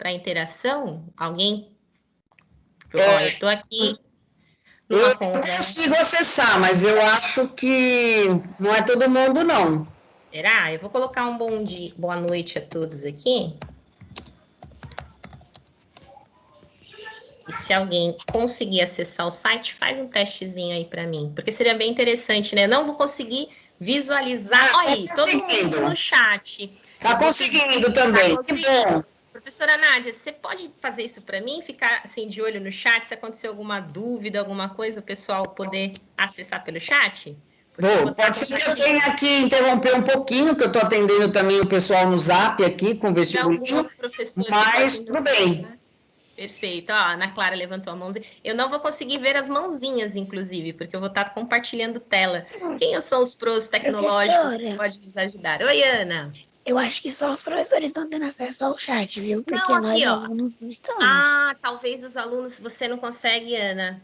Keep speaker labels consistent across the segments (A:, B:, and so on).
A: para interação? Alguém? Ó, eu estou aqui numa
B: Eu
A: conversa.
B: consigo acessar, mas eu acho que não é todo mundo, não.
A: Será? Eu vou colocar um bom dia, boa noite a todos aqui. E se alguém conseguir acessar o site, faz um testezinho aí para mim, porque seria bem interessante, né? Eu não vou conseguir visualizar. Olha aí, todo mundo no chat.
B: Tá conseguindo também, que bom.
A: Professora Nádia, você pode fazer isso para mim? Ficar assim de olho no chat, se acontecer alguma dúvida, alguma coisa, o pessoal poder acessar pelo chat?
B: Bom, pode ser que eu tenha que interromper um pouquinho, que eu estou atendendo também o pessoal no Zap aqui, com o vestibulinho, mas tudo bem.
A: Perfeito. Ó, a Ana Clara levantou a mãozinha. Eu não vou conseguir ver as mãozinhas, inclusive, porque eu vou estar compartilhando tela. Quem são os pros tecnológicos que podem nos ajudar? Oi, Ana.
C: Eu acho que só os professores estão tendo acesso ao chat, viu? Porque
A: não, aqui,
C: nós alunos não estamos.
A: Ah, talvez os alunos, você não consegue, Ana.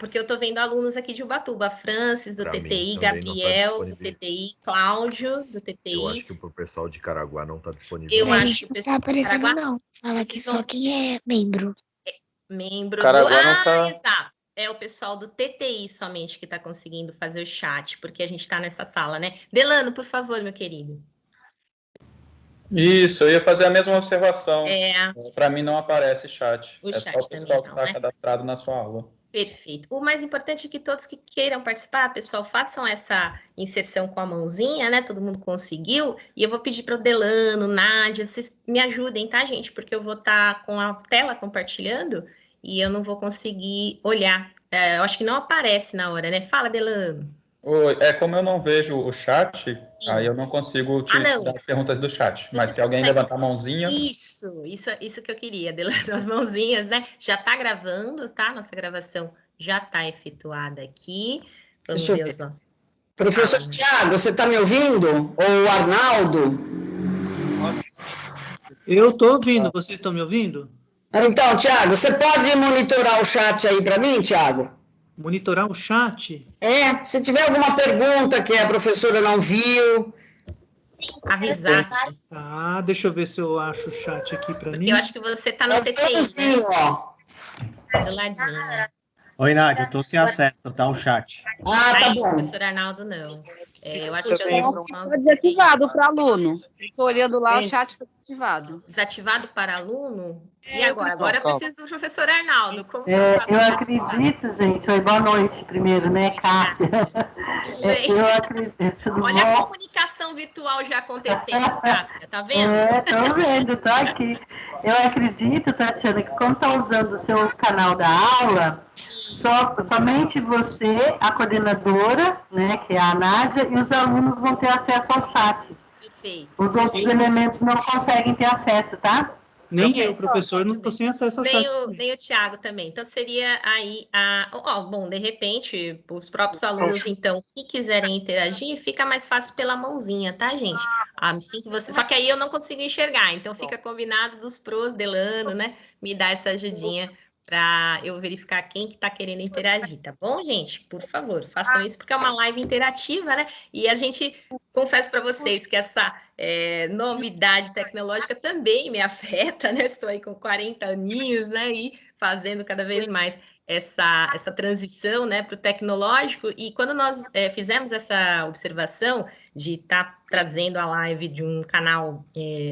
A: Porque eu estou vendo alunos aqui de Ubatuba, Francis, do TTI, Gabriel, do TTI, Cláudio, do TTI.
D: Eu acho que para o pessoal de Caraguá não está disponível.
A: Eu acho que o
C: pessoal
A: pessoal
C: de Caraguá não. Fala que só quem é membro.
A: Membro
E: Caraguá
A: do...
E: não tá...
A: exato. É o pessoal do TTI somente que está conseguindo fazer o chat, porque a gente está nessa sala, né? Delano, por favor, meu querido.
E: Isso, eu ia fazer a mesma observação.
A: É.
E: Para mim não aparece chat.
A: O
E: é
A: chat
E: só o pessoal que está cadastrado na sua aula.
A: Perfeito. O mais importante é que todos que queiram participar, pessoal, façam essa inserção com a mãozinha, né? Todo mundo conseguiu. E eu vou pedir para o Delano, Nádia, vocês me ajudem, tá, gente? Porque eu vou estar com a tela compartilhando e eu não vou conseguir olhar. Eu acho que não aparece na hora, né? Fala, Delano.
E: É como eu não vejo o chat, aí eu não consigo utilizar as perguntas do chat. Mas se alguém levantar a mãozinha...
A: Isso que eu queria, Delano, as mãozinhas, né? Já está gravando, tá? Nossa gravação já está efetuada aqui. Vamos ver os nossos...
B: Professor Tiago, você está me ouvindo? Ou o Arnaldo?
F: Eu estou ouvindo, vocês estão me ouvindo?
B: Então, Tiago, você pode monitorar o chat aí para mim, Tiago?
F: Monitorar o chat?
B: Se tiver alguma pergunta que a professora não viu...
A: Avisar.
F: Tá, deixa eu ver se eu acho o chat aqui para mim.
A: Eu acho que você está no TTI,
B: né?
A: Do ladinho.
G: Oi, Nádia, eu estou sem acesso, tá? O chat.
B: Tá bom.
A: Professor Arnaldo, não. Eu acho que
H: está desativado para aluno. Estou olhando lá, o chat está desativado.
A: Desativado para aluno? E agora? Agora eu preciso do professor Arnaldo. Como
I: eu acredito, gente. Oi, boa noite primeiro, né, Cássia? Eu acredito.
A: Olha a comunicação virtual já acontecendo, Cássia, tá vendo?
I: Estou vendo, estou aqui. Eu acredito, Tatiana, que como está usando o seu canal da aula, somente você, a coordenadora, né, que é a Nádia, e os alunos vão ter acesso ao chat.
A: Perfeito.
I: Os outros elementos não conseguem ter acesso, tá?
F: Nem eu, professor, não estou sem acesso ao chat.
A: Nem o Tiago também. Então, seria aí bom, de repente, os próprios alunos, então, se quiserem interagir, fica mais fácil pela mãozinha, tá, gente? Me sinto você. Só que aí eu não consigo enxergar, então fica combinado dos pros, Delano, né? Me dá essa ajudinha para eu verificar quem que está querendo interagir, tá bom, gente? Por favor, façam isso, porque é uma live interativa, né? E a gente, confesso para vocês que essa novidade tecnológica também me afeta, né? Estou aí com 40 aninhos, né? E fazendo cada vez mais essa transição, né, para o tecnológico. E quando nós fizemos essa observação de estar trazendo a live de um canal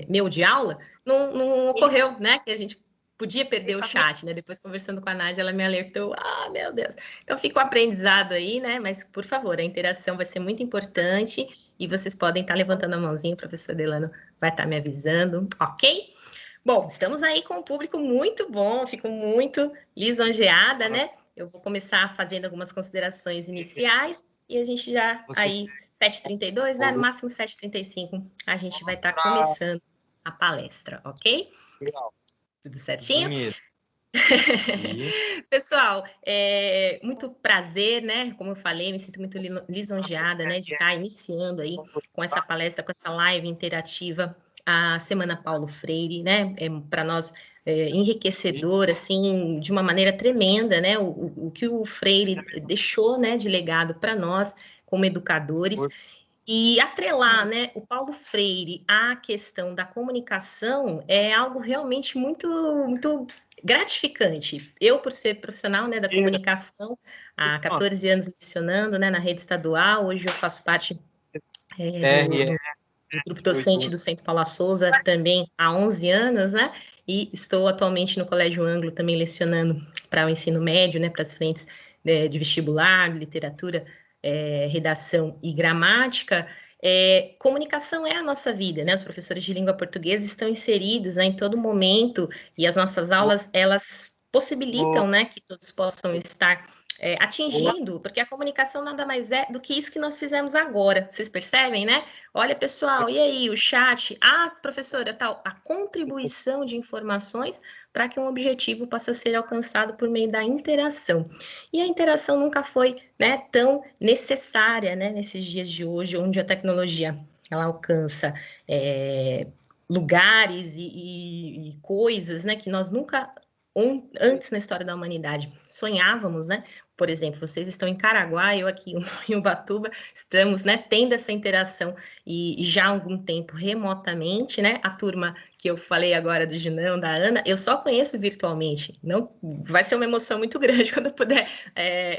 A: meu de aula, não ocorreu, né? Que a gente podia perder o chat, né? Depois, conversando com a Nádia, ela me alertou. Meu Deus! Então, fica o aprendizado aí, né? Mas, por favor, a interação vai ser muito importante e vocês podem estar levantando a mãozinha, o professor Delano vai estar me avisando, ok? Bom, estamos aí com um público muito bom, fico muito lisonjeada, né? Eu vou começar fazendo algumas considerações iniciais e a gente já, aí, 7h32, né? No máximo 7h35, a gente vai estar começando a palestra, ok?
E: Legal.
A: Tudo certinho? Pessoal, muito prazer, né? Como eu falei, me sinto muito lisonjeada, né? De estar iniciando aí com essa palestra, com essa live interativa, a Semana Paulo Freire, né? Para nós enriquecedor, assim, de uma maneira tremenda, né? O que o Freire deixou, né? De legado para nós, como educadores. E atrelar, né, o Paulo Freire à questão da comunicação é algo realmente muito, muito gratificante. Eu, por ser profissional, né, da comunicação, há 14 anos lecionando, né, na rede estadual, hoje eu faço parte do grupo docente do Centro Paula Souza também há 11 anos, né, e estou atualmente no Colégio Anglo também lecionando para o ensino médio, né, para as frentes de vestibular, literatura, redação e gramática. Comunicação é a nossa vida, né? Os professores de língua portuguesa estão inseridos, né, em todo momento, e as nossas aulas, elas possibilitam, né, que todos possam estar atingindo, porque a comunicação nada mais é do que isso que nós fizemos agora. Vocês percebem, né? Olha, pessoal, e aí, o chat? Professora, tal, a contribuição de informações para que um objetivo possa ser alcançado por meio da interação. E a interação nunca foi, né, tão necessária, né, nesses dias de hoje, onde a tecnologia ela alcança lugares e coisas, né, que nós nunca antes na história da humanidade sonhávamos, né? Por exemplo, vocês estão em Caraguá, eu aqui em Ubatuba, estamos, né, tendo essa interação e já há algum tempo remotamente, né? A turma que eu falei agora do Junão, da Ana, eu só conheço virtualmente. Não, vai ser uma emoção muito grande quando eu puder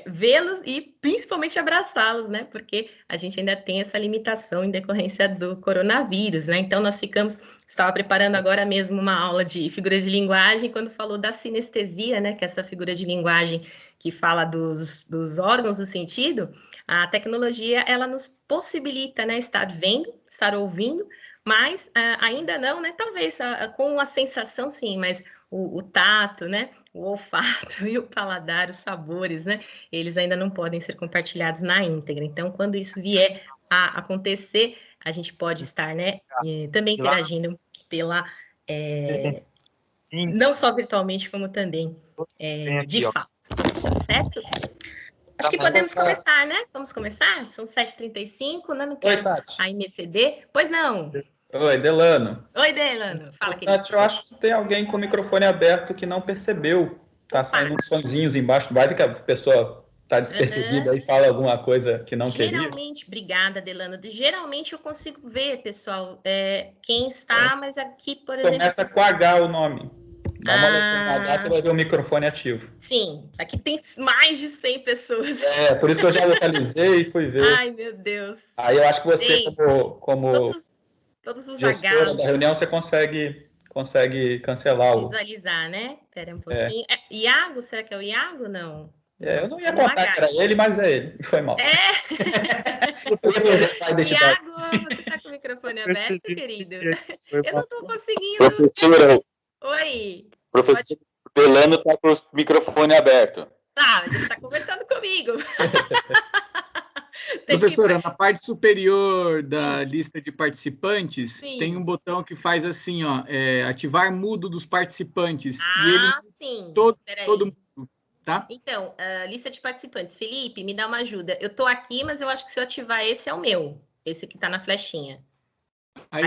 A: vê-los e principalmente abraçá-los, né? Porque a gente ainda tem essa limitação em decorrência do coronavírus, né? Então nós estava preparando agora mesmo uma aula de figuras de linguagem quando falou da sinestesia, né? Que é essa figura de linguagem que fala dos órgãos do sentido. A tecnologia, ela nos possibilita, né, estar vendo, estar ouvindo, mas ainda não, né, talvez com a sensação, sim, mas o tato, né, o olfato e o paladar, os sabores, né, eles ainda não podem ser compartilhados na íntegra. Então, quando isso vier a acontecer, a gente pode estar, né, também interagindo pela... não só virtualmente, como também de fato, certo? Acho que podemos começar, né? Vamos começar? São 7h35, né? Não quero aí me exceder. Pois não.
E: Oi, Delano.
A: Oi, Delano. Fala, querido.
E: Tati, eu acho que tem alguém com o microfone aberto que não percebeu. Tá saindo uns sonzinhos embaixo. Vai que a pessoa tá despercebida e fala alguma coisa que não queria.
A: Geralmente, obrigada, Delano. Geralmente eu consigo ver, pessoal, quem está, mas aqui, por exemplo...
E: Começa com H o nome. Dá uma olhada, você vai ver o microfone ativo.
A: Sim, aqui tem mais de 100 pessoas.
E: Por isso que eu já localizei e fui ver.
A: Ai, meu Deus.
E: Aí eu acho que você, gente, como
A: todos os
E: gestora da reunião, você consegue cancelar
A: visualizar, né? Espera um pouquinho. Iago, será que é o Iago? Não.
E: Eu não ia contar que era ele, mas é ele. Foi mal.
A: Iago, você tá com o microfone aberto, querido? Eu não tô conseguindo.
J: Professora.
A: Oi.
J: Professor Delano está com o microfone aberto.
A: Tá, mas ele está conversando comigo.
K: Professora, na parte superior da lista de participantes, tem um botão que faz assim, ó, ativar mudo dos participantes.
A: Ah,
K: e ele,
A: sim.
K: Todo mundo, tá?
A: Então, lista de participantes. Felipe, me dá uma ajuda. Eu tô aqui, mas eu acho que se eu ativar esse é o meu. Esse que tá na flechinha.
K: Aí,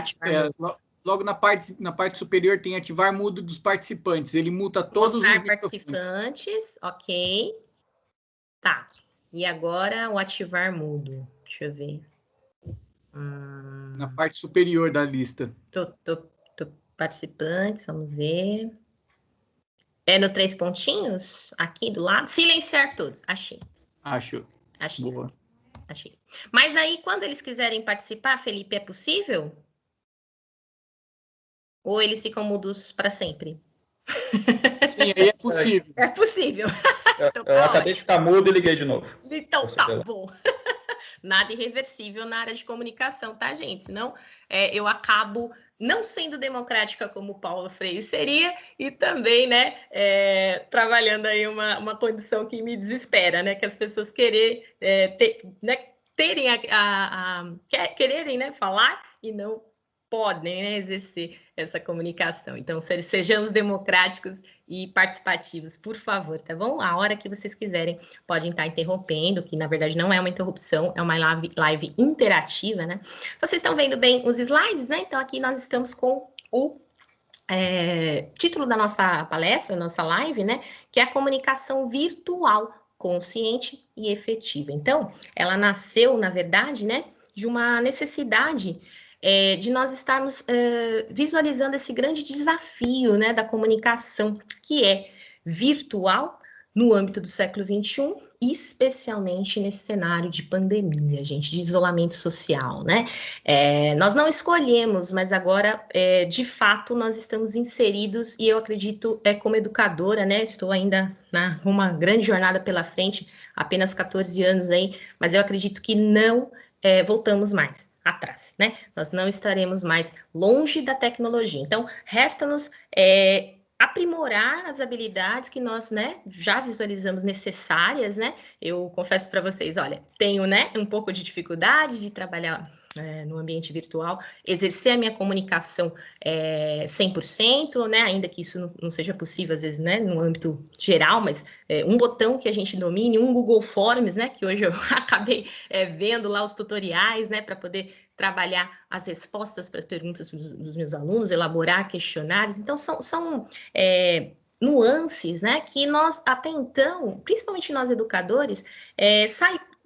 K: logo na parte superior tem ativar mudo dos participantes. Ele muta todos os
A: participantes, ok. Tá. E agora o ativar mudo. Deixa eu ver.
K: Na parte superior da lista.
A: Tô participantes, vamos ver. É no 3 pontinhos? Aqui do lado? Silenciar todos. Achei.
K: Achei.
A: Boa. Achei. Mas aí, quando eles quiserem participar, Felipe, é possível? Ou eles ficam mudos para sempre?
K: Sim, aí é possível.
A: É possível.
E: Então, eu acabei de ficar mudo e liguei de novo.
A: Então, tá bom. Nada irreversível na área de comunicação, tá, gente? Senão eu acabo não sendo democrática como o Paulo Freire seria e também, né, trabalhando aí uma condição que me desespera, né? Que as pessoas quererem né, falar e não podem, né, exercer essa comunicação. Então, sejamos democráticos e participativos, por favor, tá bom? A hora que vocês quiserem, podem estar interrompendo, que na verdade não é uma interrupção, é uma live interativa, né? Vocês estão vendo bem os slides, né? Então, aqui nós estamos com o título da nossa palestra, nossa live, né? Que é a comunicação virtual, consciente e efetiva. Então, ela nasceu, na verdade, né? de uma necessidade de nós estarmos visualizando esse grande desafio, né, da comunicação, que é virtual no âmbito do século XXI, especialmente nesse cenário de pandemia, gente, de isolamento social, né? Nós não escolhemos, mas agora, de fato, nós estamos inseridos, e eu acredito, como educadora, né, estou ainda numa grande jornada pela frente, apenas 14 anos aí, mas eu acredito que não voltamos mais atrás, né? Nós não estaremos mais longe da tecnologia. Então, resta-nos aprimorar as habilidades que nós, né, já visualizamos necessárias, né? Eu confesso para vocês, olha, tenho, né, um pouco de dificuldade de trabalhar no ambiente virtual, exercer a minha comunicação 100%, né, ainda que isso não seja possível, às vezes, né, no âmbito geral, mas um botão que a gente domine, um Google Forms, né, que hoje eu acabei vendo lá os tutoriais, né, para poder trabalhar as respostas para as perguntas dos meus alunos, elaborar questionários. Então, são nuances, né, que nós, até então, principalmente nós educadores,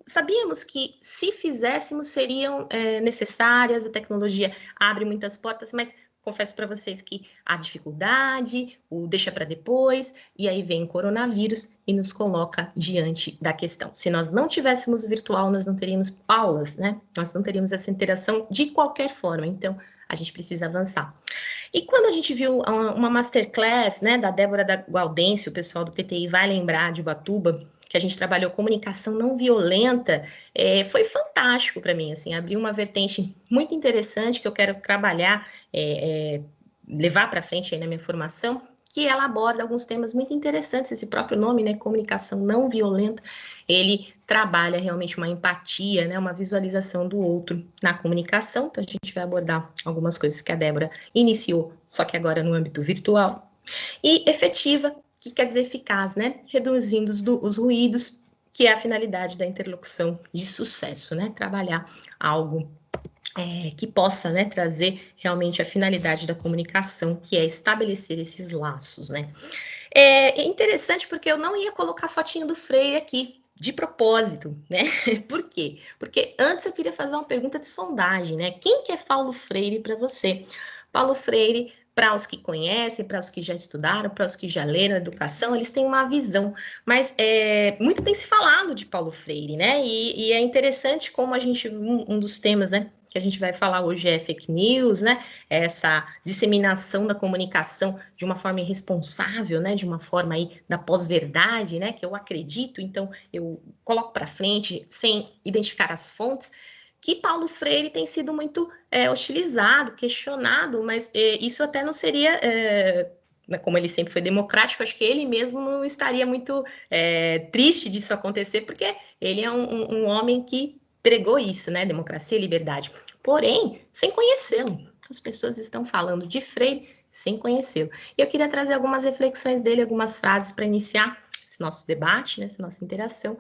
A: sabíamos que, se fizéssemos, seriam necessárias, a tecnologia abre muitas portas, mas confesso para vocês que a dificuldade, o deixa para depois, e aí vem o coronavírus e nos coloca diante da questão. Se nós não tivéssemos virtual, nós não teríamos aulas, né? Nós não teríamos essa interação de qualquer forma, então a gente precisa avançar. E quando a gente viu uma masterclass, né, da Débora da Gaudêncio, o pessoal do TTI vai lembrar, de Ubatuba, que a gente trabalhou comunicação não violenta, foi fantástico para mim, assim, abriu uma vertente muito interessante que eu quero trabalhar, levar para frente aí na minha formação, que ela aborda alguns temas muito interessantes, esse próprio nome, né, comunicação não violenta, ele trabalha realmente uma empatia, né, uma visualização do outro na comunicação, então a gente vai abordar algumas coisas que a Débora iniciou, só que agora no âmbito virtual, e efetiva, que quer dizer eficaz, né? Reduzindo os ruídos, que é a finalidade da interlocução de sucesso, né? Trabalhar algo que possa, né, trazer realmente a finalidade da comunicação, que é estabelecer esses laços, né? É interessante porque eu não ia colocar a fotinho do Freire aqui, de propósito, né? Por quê? Porque antes eu queria fazer uma pergunta de sondagem, né? Quem que é Paulo Freire para você? Paulo Freire, para os que conhecem, para os que já estudaram, para os que já leram educação, eles têm uma visão, mas muito tem se falado de Paulo Freire, né, e é interessante como a gente, um dos temas, né, que a gente vai falar hoje é fake news, né, essa disseminação da comunicação de uma forma irresponsável, né, de uma forma aí da pós-verdade, né, que eu acredito, então eu coloco para frente sem identificar as fontes, que Paulo Freire tem sido muito hostilizado, questionado, mas isso até não seria, como ele sempre foi democrático, acho que ele mesmo não estaria muito triste disso acontecer, porque ele é um homem que pregou isso, né, democracia e liberdade, porém, sem conhecê-lo. As pessoas estão falando de Freire sem conhecê-lo. E eu queria trazer algumas reflexões dele, algumas frases para iniciar esse nosso debate, né, essa nossa interação,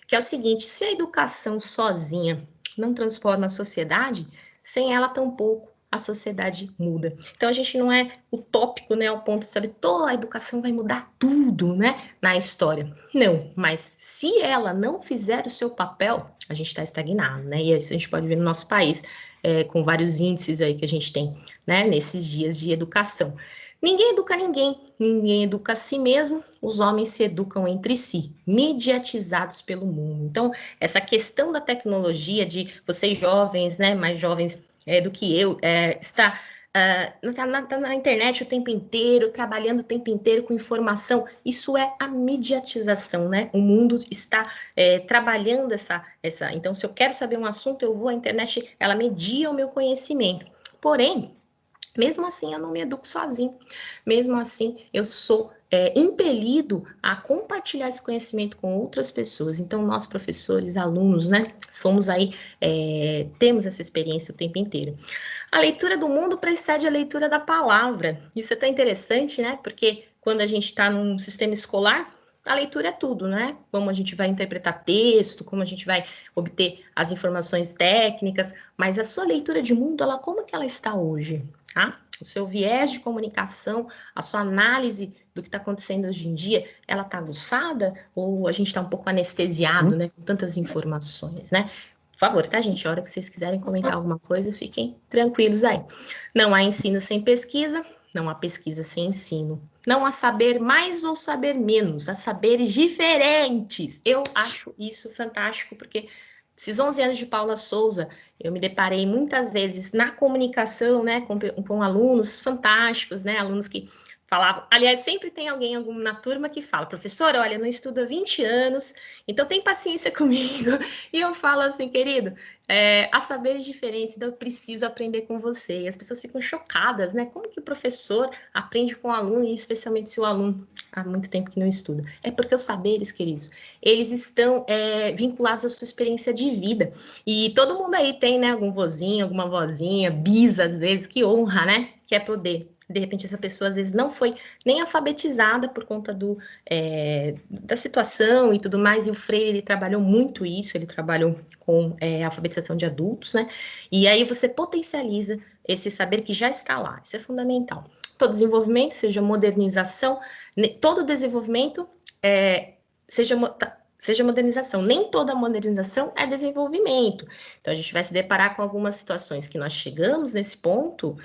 A: que é o seguinte: se a educação sozinha não transforma a sociedade, sem ela tampouco a sociedade muda. Então a gente não é utópico, né, ao ponto de saber toda a educação vai mudar tudo, né, na história. Não, mas se ela não fizer o seu papel, a gente está estagnado, né, e isso a gente pode ver no nosso país, com vários índices aí que a gente tem, né, nesses dias de educação. Ninguém educa ninguém, ninguém educa a si mesmo, os homens se educam entre si, mediatizados pelo mundo. Então, essa questão da tecnologia, de vocês jovens, né, mais jovens do que eu, está na internet o tempo inteiro, trabalhando o tempo inteiro com informação, isso é a mediatização, né? O mundo está trabalhando essa... Então, se eu quero saber um assunto, eu vou à internet, ela media o meu conhecimento. Porém, mesmo assim, eu não me educo sozinho. Mesmo assim, eu sou impelido a compartilhar esse conhecimento com outras pessoas. Então, nós, professores, alunos, né, somos aí, temos essa experiência o tempo inteiro. A leitura do mundo precede a leitura da palavra. Isso é tão interessante, né, porque quando a gente está num sistema escolar, a leitura é tudo, né? Como a gente vai interpretar texto, como a gente vai obter as informações técnicas, mas a sua leitura de mundo, como que ela está hoje? Tá? O seu viés de comunicação, a sua análise do que está acontecendo hoje em dia, ela está aguçada ou a gente está um pouco anestesiado, né, com tantas informações, né? Por favor, tá, gente? A hora que vocês quiserem comentar alguma coisa, fiquem tranquilos aí. Não há ensino sem pesquisa, não há pesquisa sem ensino. Não há saber mais ou saber menos, há saberes diferentes. Eu acho isso fantástico, porque esses 11 anos de Paula Souza, eu me deparei muitas vezes na comunicação, né, com alunos fantásticos, né, alunos que falavam, aliás, sempre tem alguém na turma que fala, professor, olha, eu não estudo há 20 anos, então tem paciência comigo. E eu falo assim, querido, há saberes diferentes, então eu preciso aprender com você. E as pessoas ficam chocadas, né? Como que o professor aprende com o aluno, e especialmente se o aluno há muito tempo que não estuda? É porque os saberes, queridos, eles estão vinculados à sua experiência de vida. E todo mundo aí tem, né, algum vozinho, alguma vozinha, bisa, às vezes, que honra, né? Que é poder. De repente, essa pessoa, às vezes, não foi nem alfabetizada por conta da situação e tudo mais, e o Freire, ele trabalhou muito isso, ele trabalhou com alfabetização de adultos, né? E aí você potencializa esse saber que já está lá, isso é fundamental. Todo desenvolvimento, seja modernização, todo desenvolvimento seja modernização. Nem toda modernização é desenvolvimento. Então, a gente vai se deparar com algumas situações que nós chegamos nesse ponto,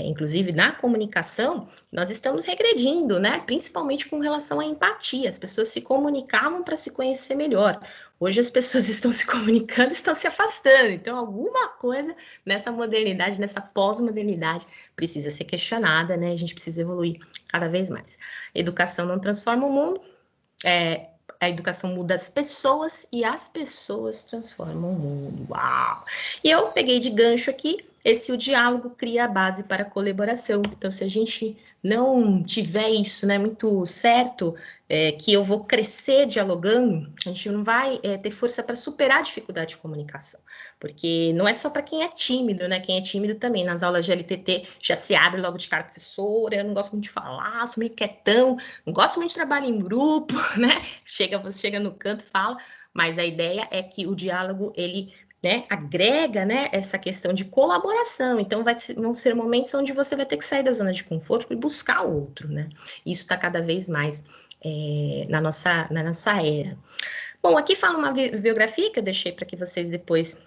A: inclusive na comunicação, nós estamos regredindo, né? Principalmente com relação à empatia. As pessoas se comunicavam para se conhecer melhor. Hoje as pessoas estão se comunicando, estão se afastando. Então, alguma coisa nessa modernidade, nessa pós-modernidade, precisa ser questionada, né? A gente precisa evoluir cada vez mais. Educação não transforma o mundo, a educação muda as pessoas e as pessoas transformam o mundo. Uau! E eu peguei de gancho aqui, o diálogo cria a base para a colaboração. Então, se a gente não tiver isso, né, muito certo, que eu vou crescer dialogando, a gente não vai ter força para superar a dificuldade de comunicação. Porque não é só para quem é tímido, né? Quem é tímido também, nas aulas de LTT, já se abre logo de cara, professora, eu não gosto muito de falar, sou meio quietão, não gosto muito de trabalho em grupo, né? Você chega no canto, fala, mas a ideia é que o diálogo, ele, né, agrega, né, essa questão de colaboração. Então, vão ser momentos onde você vai ter que sair da zona de conforto e buscar o outro, né? Isso está cada vez mais na nossa era. Bom, aqui fala uma biografia que eu deixei para que vocês depois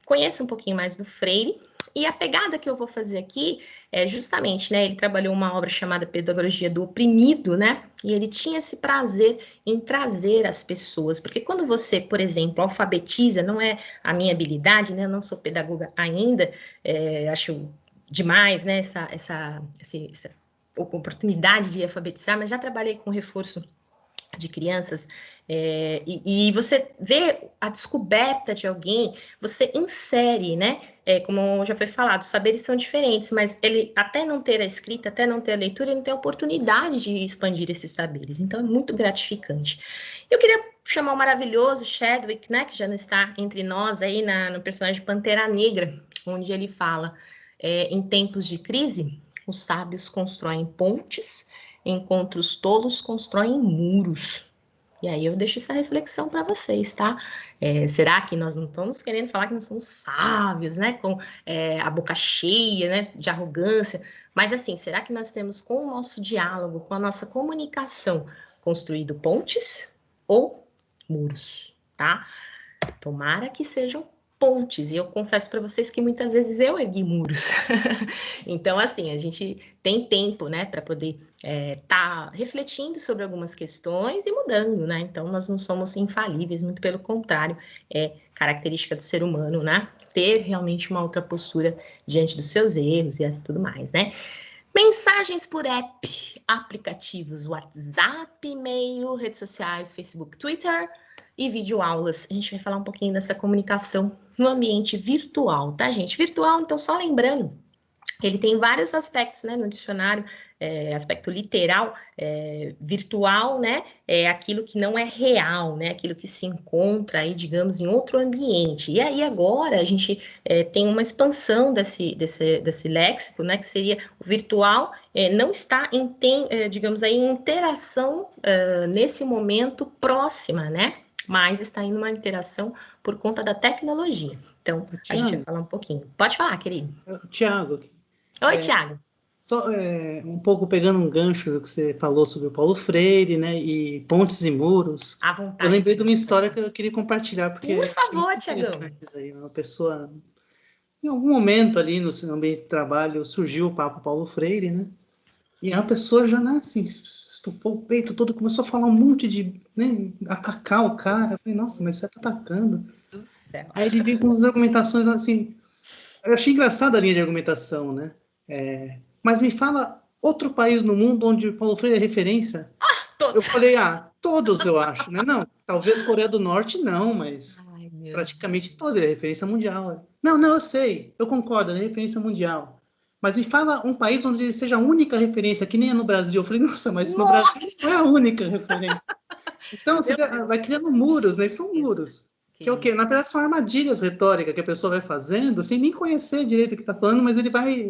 A: conheçam um pouquinho mais do Freire. E a pegada que eu vou fazer aqui é justamente, né, ele trabalhou uma obra chamada Pedagogia do Oprimido, né, e ele tinha esse prazer em trazer as pessoas, porque quando você, por exemplo, alfabetiza, não é a minha habilidade, né, eu não sou pedagoga ainda, acho demais, né, essa oportunidade de alfabetizar, mas já trabalhei com reforço de crianças, e você vê a descoberta de alguém, você insere, né, como já foi falado, os saberes são diferentes, mas ele, até não ter a escrita, até não ter a leitura, ele não tem a oportunidade de expandir esses saberes, então é muito gratificante. Eu queria chamar o maravilhoso Chadwick, né, que já não está entre nós aí no personagem Pantera Negra, onde ele fala, em tempos de crise, os sábios constroem pontes, enquanto os tolos constroem muros. E aí eu deixo essa reflexão para vocês, tá? Será que nós não estamos querendo falar que nós somos sábios, né? Com a boca cheia, né? De arrogância. Mas assim, será que nós temos com o nosso diálogo, com a nossa comunicação, construído pontes ou muros, tá? Tomara que sejam pontes, e eu confesso para vocês que muitas vezes eu ergui muros. Então, assim, a gente tem tempo, né, para poder tá refletindo sobre algumas questões e mudando, né? Então, nós não somos infalíveis, muito pelo contrário, é característica do ser humano, né? Ter realmente uma outra postura diante dos seus erros e tudo mais, né? Mensagens por app, aplicativos, WhatsApp, e-mail, redes sociais, Facebook, Twitter e videoaulas. A gente vai falar um pouquinho dessa comunicação no ambiente virtual, tá, gente? Virtual, então, só lembrando, ele tem vários aspectos, né, no dicionário, aspecto literal, virtual, né, é aquilo que não é real, né, aquilo que se encontra aí, digamos, em outro ambiente. E aí agora a gente tem uma expansão desse léxico, né, que seria o virtual, não está digamos aí, em interação nesse momento próxima, né, mas está em uma interação por conta da tecnologia. Então, a gente vai falar um pouquinho. Pode falar, querido.
F: Tiago.
A: Oi, Tiago.
F: Só um pouco pegando um gancho do que você falou sobre o Paulo Freire, né? E pontes e muros.
A: À vontade.
F: Eu lembrei de uma história que eu queria compartilhar, porque
A: por favor, Tiagão.
F: Uma pessoa, em algum momento ali no ambiente de trabalho, surgiu o papo Paulo Freire, né? E a pessoa já, né, assim, estufou o peito todo, começou a falar um monte de, né, atacar o cara. Eu falei, nossa, mas você tá atacando.
A: Do céu.
F: Aí ele veio com as argumentações assim. Eu achei engraçada a linha de argumentação, né? Mas me fala outro país no mundo onde Paulo Freire é referência.
A: Todos.
F: Eu falei, todos eu acho, né? Não, talvez Coreia do Norte não, mas praticamente todos, ele é referência mundial. Não, eu sei, eu concordo, ele é referência mundial. Mas me fala um país onde ele seja a única referência, que nem é no Brasil. Eu falei, nossa, mas no Brasil não é a única referência. Então, você vai criando muros, né? São muros. Que é o quê? Na verdade, são armadilhas retóricas que a pessoa vai fazendo, sem nem conhecer direito o que está falando, mas ele vai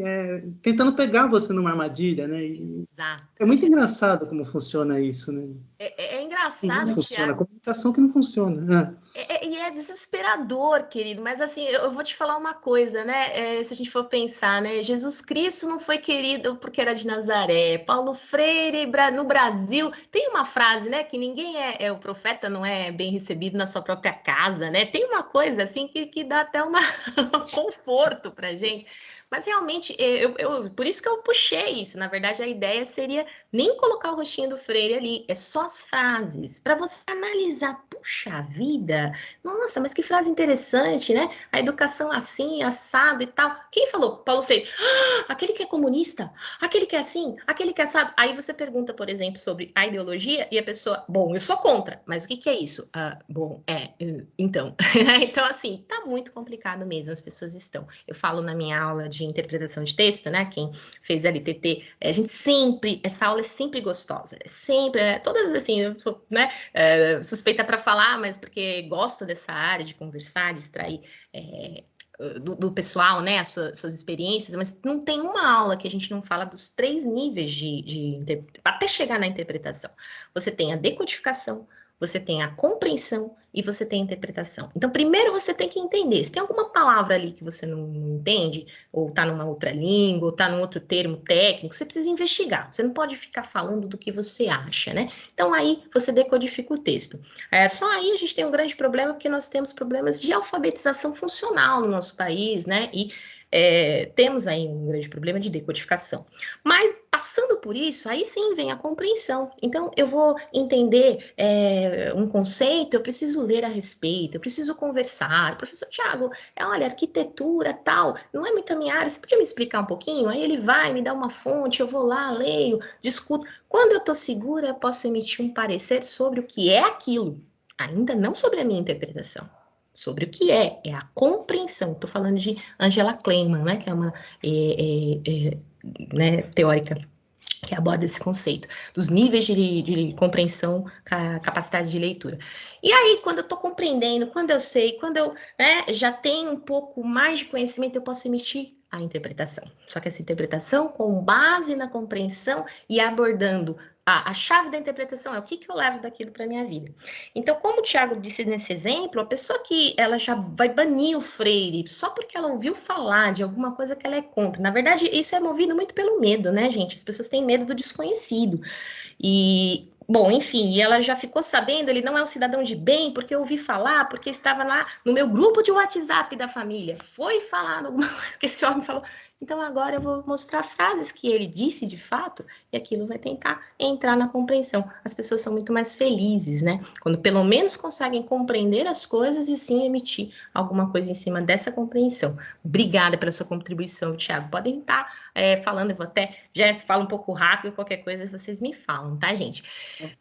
F: tentando pegar você numa armadilha, né?
A: Exato.
F: É muito engraçado como funciona isso, né?
A: É engraçado,
F: Tiago. A comunicação que não funciona.
A: E é desesperador, querido, mas assim, eu vou te falar uma coisa, né? Se a gente for pensar, né? Jesus Cristo não foi querido porque era de Nazaré. Paulo Freire, no Brasil, tem uma frase, né? Que ninguém o profeta não é bem recebido na sua própria casa, né? Tem uma coisa assim que dá até um conforto pra gente. Mas realmente, por isso que eu puxei isso. Na verdade, a ideia seria nem colocar o rostinho do Freire ali, é só as frases, para você analisar. Puxa vida, nossa, mas que frase interessante, né? A educação assim, assado e tal. Quem falou? Paulo Freire. Aquele que é comunista, aquele que é assim, aquele que é assado. Aí você pergunta, por exemplo, sobre a ideologia e a pessoa, bom, eu sou contra, mas o que é isso? Então. Então, assim, tá muito complicado mesmo, as pessoas estão. Eu falo na minha aula de interpretação de texto, né? Quem fez LTT, a gente sempre, essa aula é sempre gostosa, todas assim, eu sou, né, suspeita para falar, mas porque gosto dessa área de conversar, de extrair do pessoal, né, suas experiências, mas não tem uma aula que a gente não fala dos 3 níveis até chegar na interpretação. Você tem a decodificação, você tem a compreensão e você tem a interpretação. Então, primeiro você tem que entender. Se tem alguma palavra ali que você não entende, ou está numa outra língua, ou está num outro termo técnico, você precisa investigar. Você não pode ficar falando do que você acha, né? Então, aí você decodifica o texto. Só aí a gente tem um grande problema, porque nós temos problemas de alfabetização funcional no nosso país, né? E temos aí um grande problema de decodificação. Mas, passando por isso, aí sim vem a compreensão. Então, eu vou entender um conceito, eu preciso ler a respeito, eu preciso conversar. Professor Tiago, olha, arquitetura, tal, não é muito a minha área, você podia me explicar um pouquinho? Aí ele vai, me dá uma fonte, eu vou lá, leio, discuto. Quando eu estou segura, eu posso emitir um parecer sobre o que é aquilo, ainda não sobre a minha interpretação. Sobre o que é a compreensão. Estou falando de Angela Kleiman, né, que é uma né, teórica que aborda esse conceito dos níveis de compreensão, capacidade de leitura. E aí, quando eu estou compreendendo, quando eu sei, quando eu já tenho um pouco mais de conhecimento, eu posso emitir a interpretação. Só que essa interpretação com base na compreensão e abordando a chave da interpretação é o que eu levo daquilo para a minha vida. Então, como o Tiago disse nesse exemplo, a pessoa que ela já vai banir o Freire só porque ela ouviu falar de alguma coisa que ela é contra. Na verdade, isso é movido muito pelo medo, né, gente? As pessoas têm medo do desconhecido. E, bom, enfim, e ela já ficou sabendo, ele não é um cidadão de bem, porque eu ouvi falar, porque estava lá no meu grupo de WhatsApp da família. Foi falado alguma coisa que esse homem falou. Então, agora eu vou mostrar frases que ele disse de fato, e aquilo vai tentar entrar na compreensão. As pessoas são muito mais felizes, né? Quando pelo menos conseguem compreender as coisas e sim emitir alguma coisa em cima dessa compreensão. Obrigada pela sua contribuição, Tiago. Podem estar falando, eu vou até, já falo um pouco rápido, qualquer coisa vocês me falam, tá, gente?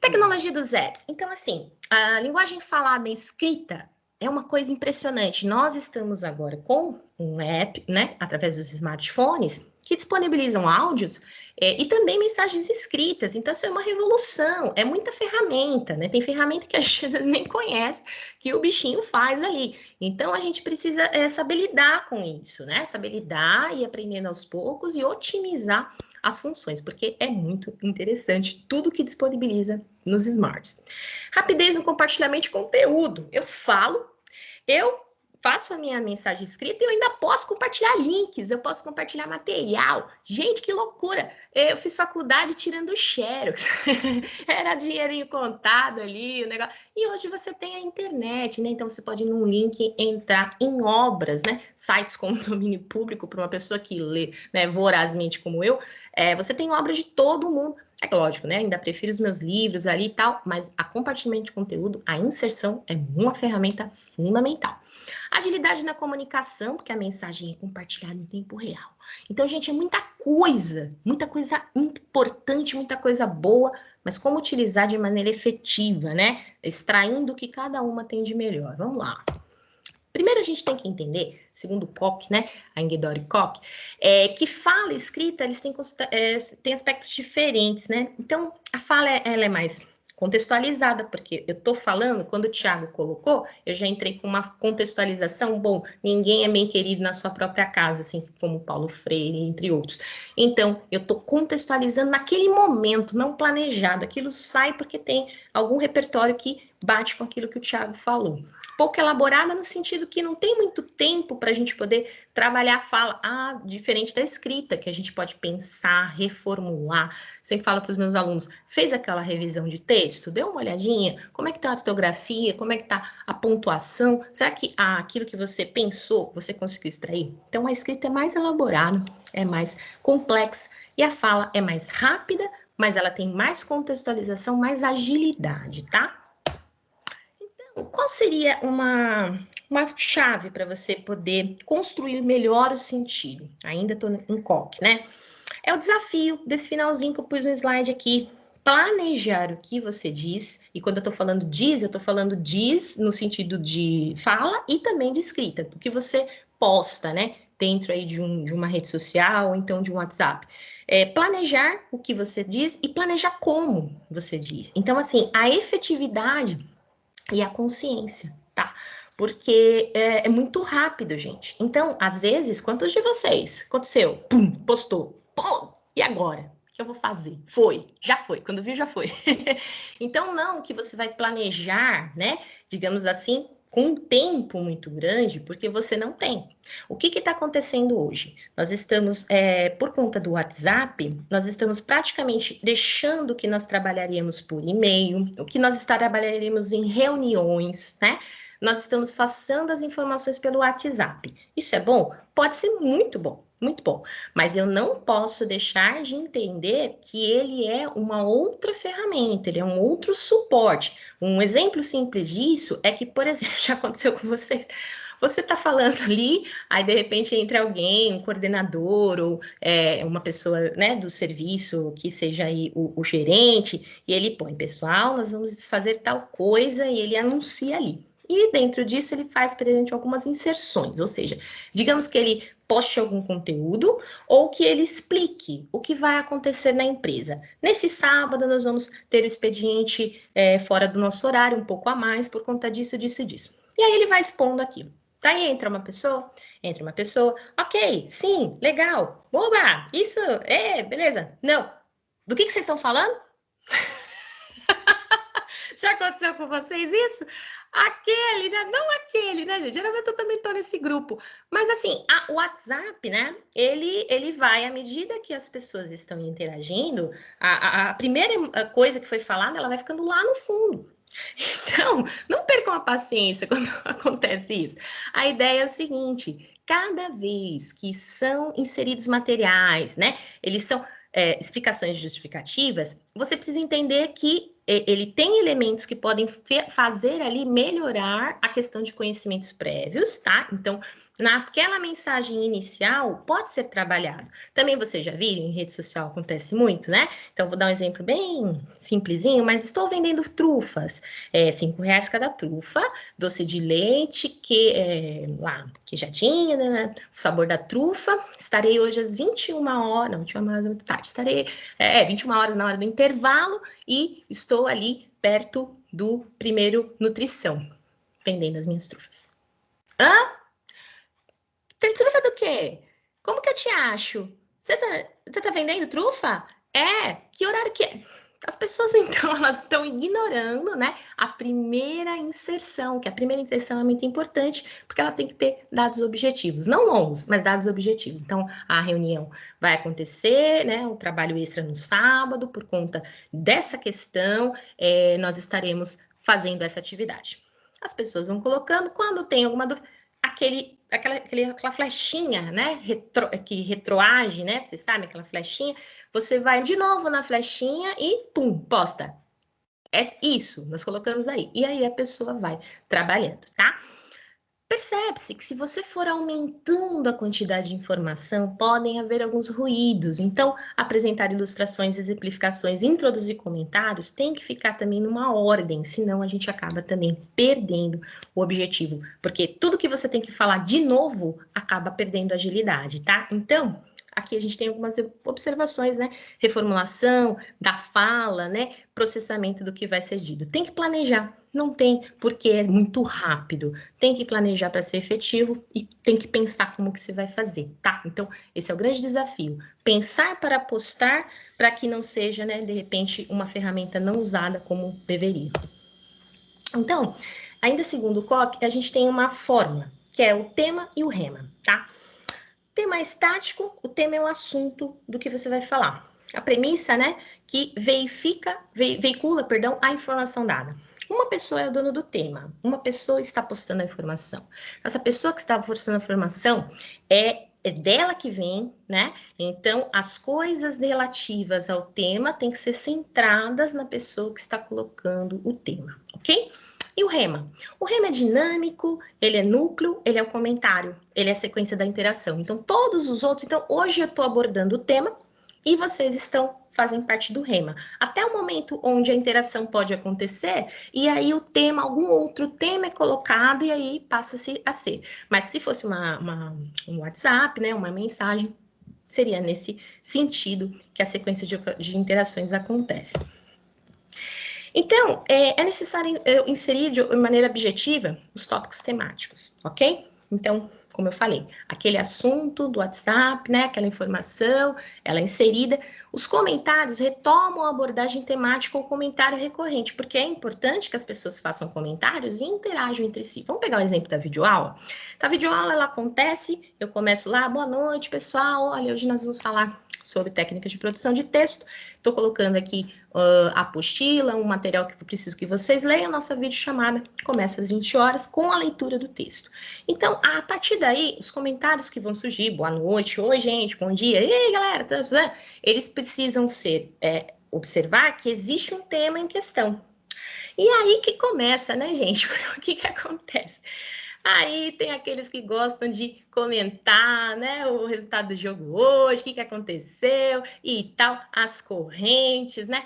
A: Tecnologia dos apps. Então, assim, a linguagem falada e escrita é uma coisa impressionante. Nós estamos agora com um app, né, através dos smartphones, que disponibilizam áudios e também mensagens escritas. Então, isso é uma revolução, é muita ferramenta, né? Tem ferramenta que a gente às vezes nem conhece, que o bichinho faz ali. Então, a gente precisa saber lidar com isso, né? Saber lidar e aprendendo aos poucos e otimizar as funções, porque é muito interessante tudo que disponibiliza nos smarts. Rapidez no compartilhamento de conteúdo. Eu faço a minha mensagem escrita e eu ainda posso compartilhar links, eu posso compartilhar material. Gente, que loucura! Eu fiz faculdade tirando xerox. Era dinheirinho contado ali, o negócio. E hoje você tem a internet, né? Então você pode ir num link entrar em obras, né? Sites como domínio público, para uma pessoa que lê, né, vorazmente como eu, você tem obras de todo mundo. É lógico, né? Ainda prefiro os meus livros ali e tal, mas a compartilhamento de conteúdo, a inserção é uma ferramenta fundamental. Agilidade na comunicação, porque a mensagem é compartilhada em tempo real. Então, gente, é muita coisa importante, muita coisa boa, mas como utilizar de maneira efetiva, né? Extraindo o que cada uma tem de melhor. Vamos lá. Primeiro, a gente tem que entender, segundo Koch, né, a Ingedori Koch, que fala e escrita, eles têm aspectos diferentes, né? Então, a fala, ela é mais contextualizada, porque eu tô falando, quando o Thiago colocou, eu já entrei com uma contextualização, bom, ninguém é bem querido na sua própria casa, assim como Paulo Freire, entre outros. Então, eu tô contextualizando naquele momento, não planejado, aquilo sai porque tem algum repertório que bate com aquilo que o Thiago falou. Pouco elaborada no sentido que não tem muito tempo para a gente poder trabalhar a fala, diferente da escrita, que a gente pode pensar, reformular. Sempre falo para os meus alunos, fez aquela revisão de texto? Deu uma olhadinha? Como é que está a ortografia? Como é que está a pontuação? Será que aquilo que você pensou, você conseguiu extrair? Então, a escrita é mais elaborada, é mais complexa, e a fala é mais rápida, mas ela tem mais contextualização, mais agilidade, tá? Qual seria uma chave para você poder construir melhor o sentido? Ainda estou em Koch, né? É o desafio desse finalzinho que eu pus no slide aqui. Planejar o que você diz, e quando eu estou falando diz, eu estou falando diz no sentido de fala e também de escrita, porque você posta, né? Dentro aí de uma rede social ou então de um WhatsApp. Planejar o que você diz e planejar como você diz. Então, assim, a efetividade e a consciência, tá? Porque é muito rápido, gente. Então, às vezes, quantos de vocês aconteceu? Pum, postou. Pum, e agora? O que eu vou fazer? Já foi. Quando viu, já foi. Então, não que você vai planejar, né? Digamos assim, com um tempo muito grande, porque você não tem. O que está acontecendo hoje? Nós estamos, por conta do WhatsApp, nós estamos praticamente deixando o que nós trabalharíamos por e-mail, o que nós trabalharíamos em reuniões, né? Nós estamos passando as informações pelo WhatsApp. Isso é bom? Pode ser muito bom. Muito bom, mas eu não posso deixar de entender que ele é uma outra ferramenta, ele é um outro suporte. Um exemplo simples disso é que, por exemplo, já aconteceu com vocês, você está falando ali, aí de repente entra alguém, um coordenador ou uma pessoa, né, do serviço, que seja aí o gerente, e ele põe, pessoal, nós vamos fazer tal coisa, e ele anuncia ali. E dentro disso ele faz para a gente algumas inserções, ou seja, digamos que ele poste algum conteúdo ou que ele explique o que vai acontecer na empresa. Nesse sábado nós vamos ter o expediente fora do nosso horário, um pouco a mais, por conta disso, disso e disso. E aí ele vai expondo aquilo. Daí entra uma pessoa, ok, sim, legal, oba, isso, beleza. Não, do que vocês estão falando? Já aconteceu com vocês isso? Aquele, né? Não aquele, né, gente? Geralmente eu também estou nesse grupo. Mas, assim, o WhatsApp, né? Ele vai, à medida que as pessoas estão interagindo, a primeira coisa que foi falada, ela vai ficando lá no fundo. Então, não percam a paciência quando acontece isso. A ideia é o seguinte, cada vez que são inseridos materiais, né? Eles são explicações justificativas, você precisa entender que ele tem elementos que podem fazer ali melhorar a questão de conhecimentos prévios, tá? Então, naquela mensagem inicial, pode ser trabalhado. Também vocês já viram, em rede social acontece muito, né? Então, vou dar um exemplo bem simplesinho, mas estou vendendo trufas, R$5 cada trufa, doce de leite, queijadinha, né? O sabor da trufa. Estarei hoje às 21 horas, não, 21 horas é muito tarde, estarei 21 horas na hora do intervalo e estou ali perto do primeiro nutrição, vendendo as minhas trufas. Tem trufa do quê? Como que eu te acho? Você tá vendendo trufa? Que horário que é? As pessoas, então, elas estão ignorando, né, a primeira inserção, que a primeira inserção é muito importante, porque ela tem que ter dados objetivos, não longos, mas dados objetivos. Então, a reunião vai acontecer, né, o trabalho extra no sábado, por conta dessa questão, nós estaremos fazendo essa atividade. As pessoas vão colocando, quando tem alguma dúvida, aquela flechinha, né, que retroage, né, vocês sabem, aquela flechinha, você vai de novo na flechinha e, pum, posta. É isso, nós colocamos aí. E aí a pessoa vai trabalhando, tá? Percebe-se que se você for aumentando a quantidade de informação, podem haver alguns ruídos. Então, apresentar ilustrações, exemplificações, introduzir comentários, tem que ficar também numa ordem, senão a gente acaba também perdendo o objetivo. Porque tudo que você tem que falar de novo, acaba perdendo agilidade, tá? Então, aqui a gente tem algumas observações, né? Reformulação da fala, né? Processamento do que vai ser dito. Tem que planejar. Não tem, porque é muito rápido. Tem que planejar para ser efetivo e tem que pensar como que se vai fazer, tá? Então, esse é o grande desafio. Pensar para postar para que não seja, né, de repente, uma ferramenta não usada como deveria. Então, ainda segundo o COC, a gente tem uma fórmula, que é o tema e o rema, tá? Tema estático, o tema é o assunto do que você vai falar. A premissa, né, que veicula, a informação dada. Uma pessoa é o dono do tema, uma pessoa está postando a informação. Essa pessoa que está postando a informação é dela que vem, né? Então, as coisas relativas ao tema têm que ser centradas na pessoa que está colocando o tema, ok? E o rema? O rema é dinâmico, ele é núcleo, ele é o comentário, ele é a sequência da interação. Então, todos os outros... Então, hoje eu estou abordando o tema e vocês fazem parte do rema. Até o momento onde a interação pode acontecer, e aí o tema, algum outro tema é colocado e aí passa-se a ser. Mas se fosse um WhatsApp, né, uma mensagem, seria nesse sentido que a sequência de interações acontece. Então, é necessário inserir de maneira objetiva os tópicos temáticos, ok? Então, como eu falei, aquele assunto do WhatsApp, né, aquela informação, ela é inserida. Os comentários retomam a abordagem temática ou comentário recorrente, porque é importante que as pessoas façam comentários e interajam entre si. Vamos pegar o exemplo da videoaula? A videoaula, ela acontece, eu começo lá, boa noite, pessoal, olha, hoje nós vamos falar sobre técnicas de produção de texto. Estou colocando aqui a apostila, um material que eu preciso que vocês leiam. Nossa videochamada começa às 20 horas com a leitura do texto. Então, a partir daí, os comentários que vão surgir, boa noite, oi gente, bom dia, e aí galera, eles precisam ser, observar que existe um tema em questão. E aí que começa, né, gente? O que acontece? Aí tem aqueles que gostam de comentar, né, o resultado do jogo hoje, o que aconteceu e tal, as correntes, né,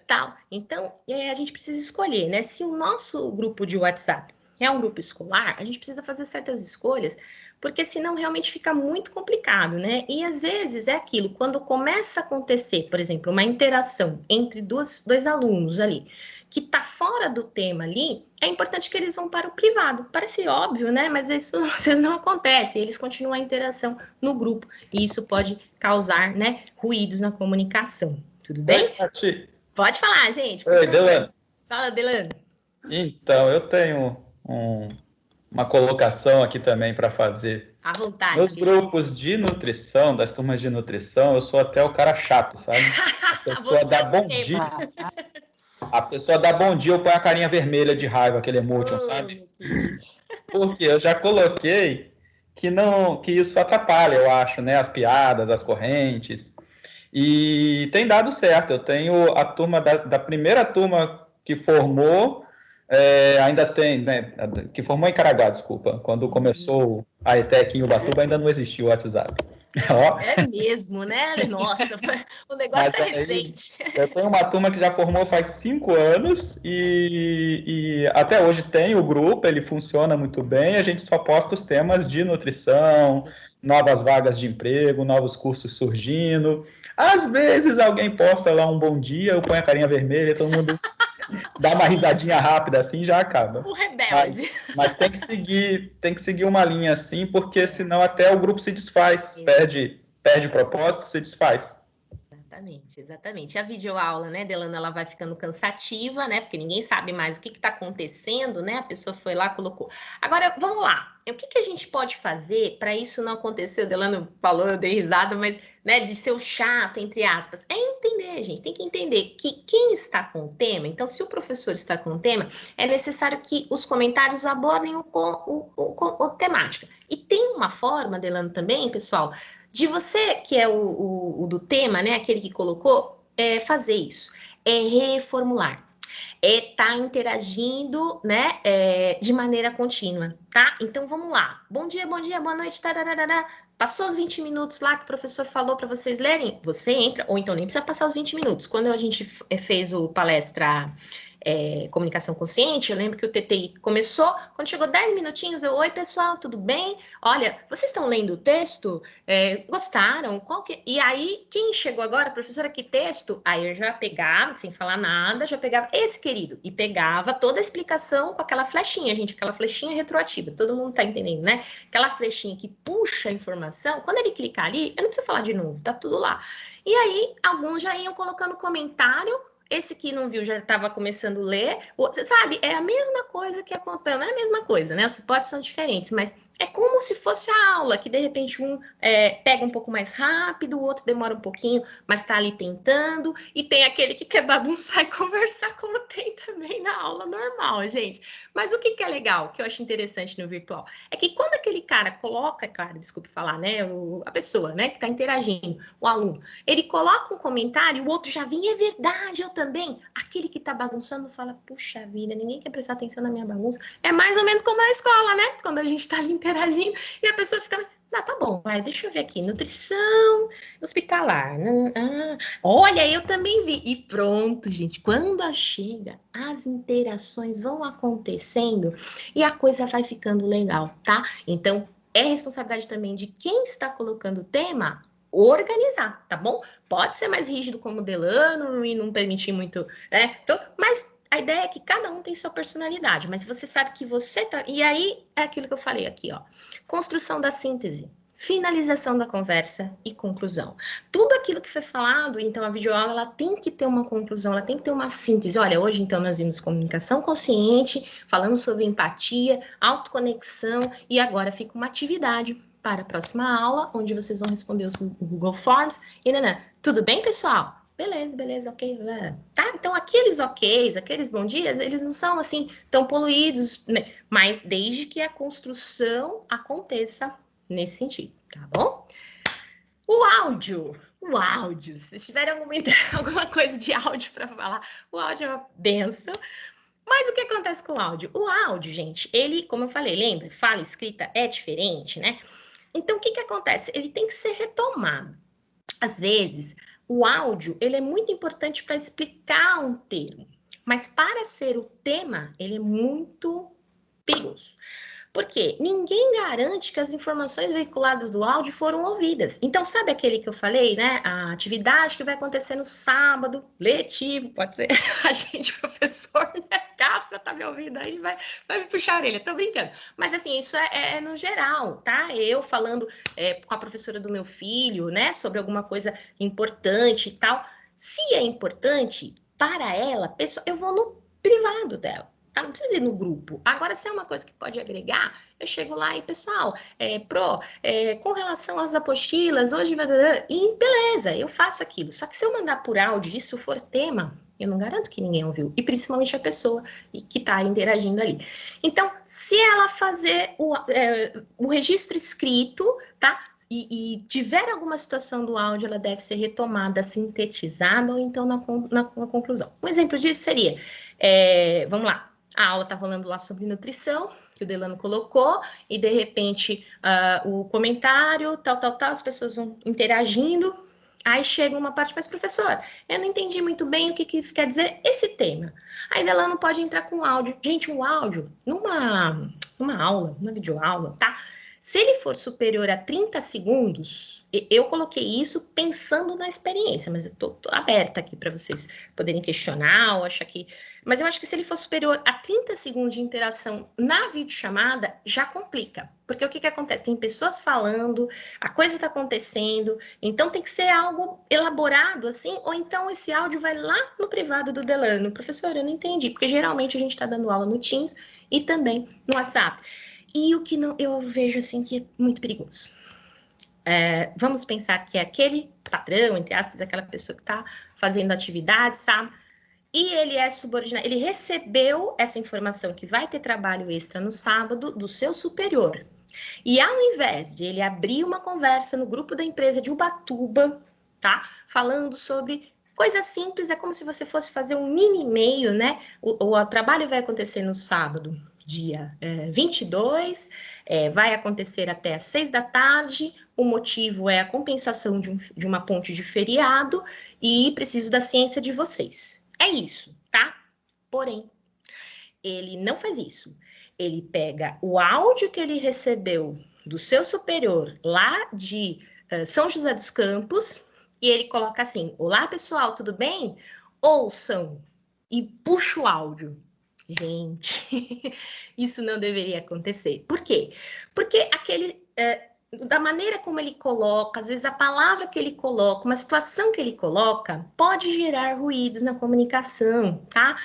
A: tal. Então, a gente precisa escolher, né, se o nosso grupo de WhatsApp é um grupo escolar, a gente precisa fazer certas escolhas, porque senão realmente fica muito complicado, né? E às vezes é aquilo, quando começa a acontecer, por exemplo, uma interação entre dois alunos ali, que está fora do tema ali, é importante que eles vão para o privado. Parece óbvio, né? Mas isso às vezes não acontece. Eles continuam a interação no grupo. E isso pode causar, né, ruídos na comunicação. Tudo bem?
E: Oi,
A: pode falar, gente.
E: Oi, Delano.
A: Fala, Delano.
E: Então, eu tenho uma colocação aqui também para fazer.
A: À vontade.
E: Nos grupos de nutrição, das turmas de nutrição, eu sou até o cara chato, sabe? A pessoa dá bom dia. A pessoa dá bom dia, eu ponho a carinha vermelha de raiva, aquele emotion, sabe? Porque eu já coloquei que isso atrapalha, eu acho, né? As piadas, as correntes. E tem dado certo. Eu tenho a turma da primeira turma que formou, ainda tem, né? Que formou em Caraguá, desculpa. Quando começou a ETEC em Ubatuba, ainda não existia o WhatsApp.
A: É mesmo, né? Nossa, o negócio é recente.
E: Eu tenho uma turma que já formou faz 5 anos e até hoje tem o grupo, ele funciona muito bem, a gente só posta os temas de nutrição, novas vagas de emprego, novos cursos surgindo. Às vezes alguém posta lá um bom dia, eu ponho a carinha vermelha, todo mundo dá uma risadinha rápida assim e já acaba.
A: O rebelde.
E: Mas tem que seguir uma linha assim, porque senão até o grupo se desfaz, perde propósito, se desfaz.
A: Exatamente. A videoaula, né, Delano, ela vai ficando cansativa, né, porque ninguém sabe mais o que está acontecendo, né, a pessoa foi lá, colocou. Agora, vamos lá, o que a gente pode fazer para isso não acontecer? O Delano falou, eu dei risada, mas, né, de ser o chato, entre aspas, é entender, gente, tem que entender que quem está com o tema, então, se o professor está com o tema, é necessário que os comentários abordem o temática. E tem uma forma, Delano, também, pessoal, de você, que é o do tema, né, aquele que colocou, fazer isso, reformular, tá interagindo, né, de maneira contínua, tá? Então, vamos lá. Bom dia, boa noite, tararara. Passou os 20 minutos lá que o professor falou para vocês lerem, você entra, ou então nem precisa passar os 20 minutos. Quando a gente fez o palestra Comunicação Consciente, eu lembro que o TTI começou, quando chegou 10 minutinhos, oi pessoal, tudo bem? Olha, vocês estão lendo o texto? Gostaram? E aí, quem chegou agora, professora, que texto? Aí eu já pegava, sem falar nada, já pegava esse querido, e pegava toda a explicação com aquela flechinha, gente, aquela flechinha retroativa, todo mundo tá entendendo, né? Aquela flechinha que puxa a informação, quando ele clicar ali, eu não preciso falar de novo, tá tudo lá. E aí, alguns já iam colocando comentário. Esse que não viu já estava começando a ler, sabe? É a mesma coisa que acontece, não é a mesma coisa, né? Os suportes são diferentes, mas é como se fosse a aula, que de repente um pega um pouco mais rápido, o outro demora um pouquinho, mas está ali tentando, e tem aquele que quer bagunçar e conversar, como tem também na aula normal, gente. Mas o que é legal, que eu acho interessante no virtual, é que quando aquele cara coloca, claro, desculpe falar, né? A pessoa, né, que está interagindo, o aluno, ele coloca um comentário, o outro já vem, é verdade, eu também. Aquele que tá bagunçando fala, puxa vida, ninguém quer prestar atenção na minha bagunça. É mais ou menos como na escola, né? Quando a gente tá ali interagindo e a pessoa fica, tá bom, vai, deixa eu ver aqui, nutrição hospitalar. Olha, eu também vi. E pronto, gente, quando chega, as interações vão acontecendo e a coisa vai ficando legal, tá? Então, é responsabilidade também de quem está colocando o tema organizar, tá bom? Pode ser mais rígido como o Delano e não permitir muito, né? Então, mas a ideia é que cada um tem sua personalidade, mas você sabe que você tá... E aí, é aquilo que eu falei aqui, ó. Construção da síntese, finalização da conversa e conclusão. Tudo aquilo que foi falado, então a videoaula, ela tem que ter uma conclusão, ela tem que ter uma síntese. Olha, hoje, então, nós vimos comunicação consciente, falamos sobre empatia, autoconexão, e agora fica uma atividade para a próxima aula, onde vocês vão responder o Google Forms. E, tudo bem, pessoal? Beleza, ok. Tá? Então, aqueles oks, aqueles bom dias, eles não são, assim, tão poluídos, né? Mas desde que a construção aconteça nesse sentido, tá bom? O áudio, se vocês tiverem alguma coisa de áudio para falar, o áudio é uma benção. Mas o que acontece com o áudio? O áudio, gente, ele, como eu falei, lembra? Fala, escrita é diferente, né? Então, o que acontece? Ele tem que ser retomado. Às vezes, o áudio, ele é muito importante para explicar um termo, mas para ser o tema, ele é muito perigoso. Por quê? Ninguém garante que as informações veiculadas do áudio foram ouvidas. Então, sabe aquele que eu falei, né? A atividade que vai acontecer no sábado, letivo, pode ser a gente, professor, né? Caça, tá me ouvindo aí, vai me puxar a orelha, tô brincando. Mas, assim, isso é no geral, tá? Eu falando com a professora do meu filho, né? Sobre alguma coisa importante e tal. Se é importante para ela, pessoal, eu vou no privado dela. Tá? Não precisa ir no grupo. Agora, se é uma coisa que pode agregar, eu chego lá e, pessoal, com relação às apostilas, hoje, e beleza, eu faço aquilo. Só que se eu mandar por áudio e isso for tema, eu não garanto que ninguém ouviu. E principalmente a pessoa que está interagindo ali. Então, se ela fazer o registro escrito, tá? E tiver alguma situação do áudio, ela deve ser retomada, sintetizada, ou então na conclusão. Um exemplo disso seria, vamos lá, a aula está rolando lá sobre nutrição, que o Delano colocou, e de repente o comentário, tal, as pessoas vão interagindo, aí chega uma parte, mas professor, eu não entendi muito bem o que quer dizer esse tema. Aí Delano pode entrar com áudio. Gente, o áudio, numa aula, uma videoaula, tá? Se ele for superior a 30 segundos, eu coloquei isso pensando na experiência, mas eu tô aberta aqui para vocês poderem questionar ou achar que... Mas eu acho que se ele for superior a 30 segundos de interação na videochamada, já complica. Porque o que acontece? Tem pessoas falando, a coisa está acontecendo, então tem que ser algo elaborado, assim, ou então esse áudio vai lá no privado do Delano. Professor, eu não entendi, porque geralmente a gente está dando aula no Teams e também no WhatsApp. E o que não, eu vejo, assim, que é muito perigoso. Vamos pensar que é aquele patrão, entre aspas, aquela pessoa que está fazendo atividade, sabe? E ele é subordinado, ele recebeu essa informação que vai ter trabalho extra no sábado do seu superior. E ao invés de ele abrir uma conversa no grupo da empresa de Ubatuba, tá? Falando sobre coisas simples, é como se você fosse fazer um mini e-mail, né? O trabalho vai acontecer no sábado, dia 22, vai acontecer até às 6 da tarde, o motivo é a compensação de uma ponte de feriado e preciso da ciência de vocês. É isso, tá? Porém, ele não faz isso. Ele pega o áudio que ele recebeu do seu superior lá de São José dos Campos e ele coloca assim: olá, pessoal, tudo bem? Ouçam. E puxa o áudio. Gente, isso não deveria acontecer. Por quê? Porque da maneira como ele coloca, às vezes a palavra que ele coloca, uma situação que ele coloca, pode gerar ruídos na comunicação, tá?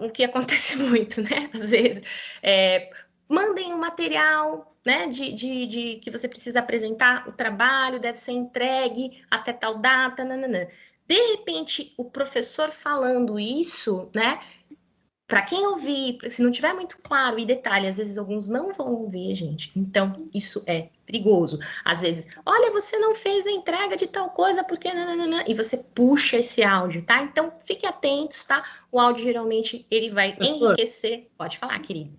A: O que acontece muito, né? Às vezes, mandem um material, né? Que você precisa apresentar, o trabalho deve ser entregue até tal data, nananã. De repente, o professor falando isso, né? Para quem ouvir, se não tiver muito claro e detalhe, às vezes alguns não vão ouvir, gente. Então, isso é perigoso. Às vezes, olha, você não fez a entrega de tal coisa, porque... Nananana, e você puxa esse áudio, tá? Então, fiquem atentos, tá? O áudio, geralmente, ele vai enriquecer. Pode falar, querido.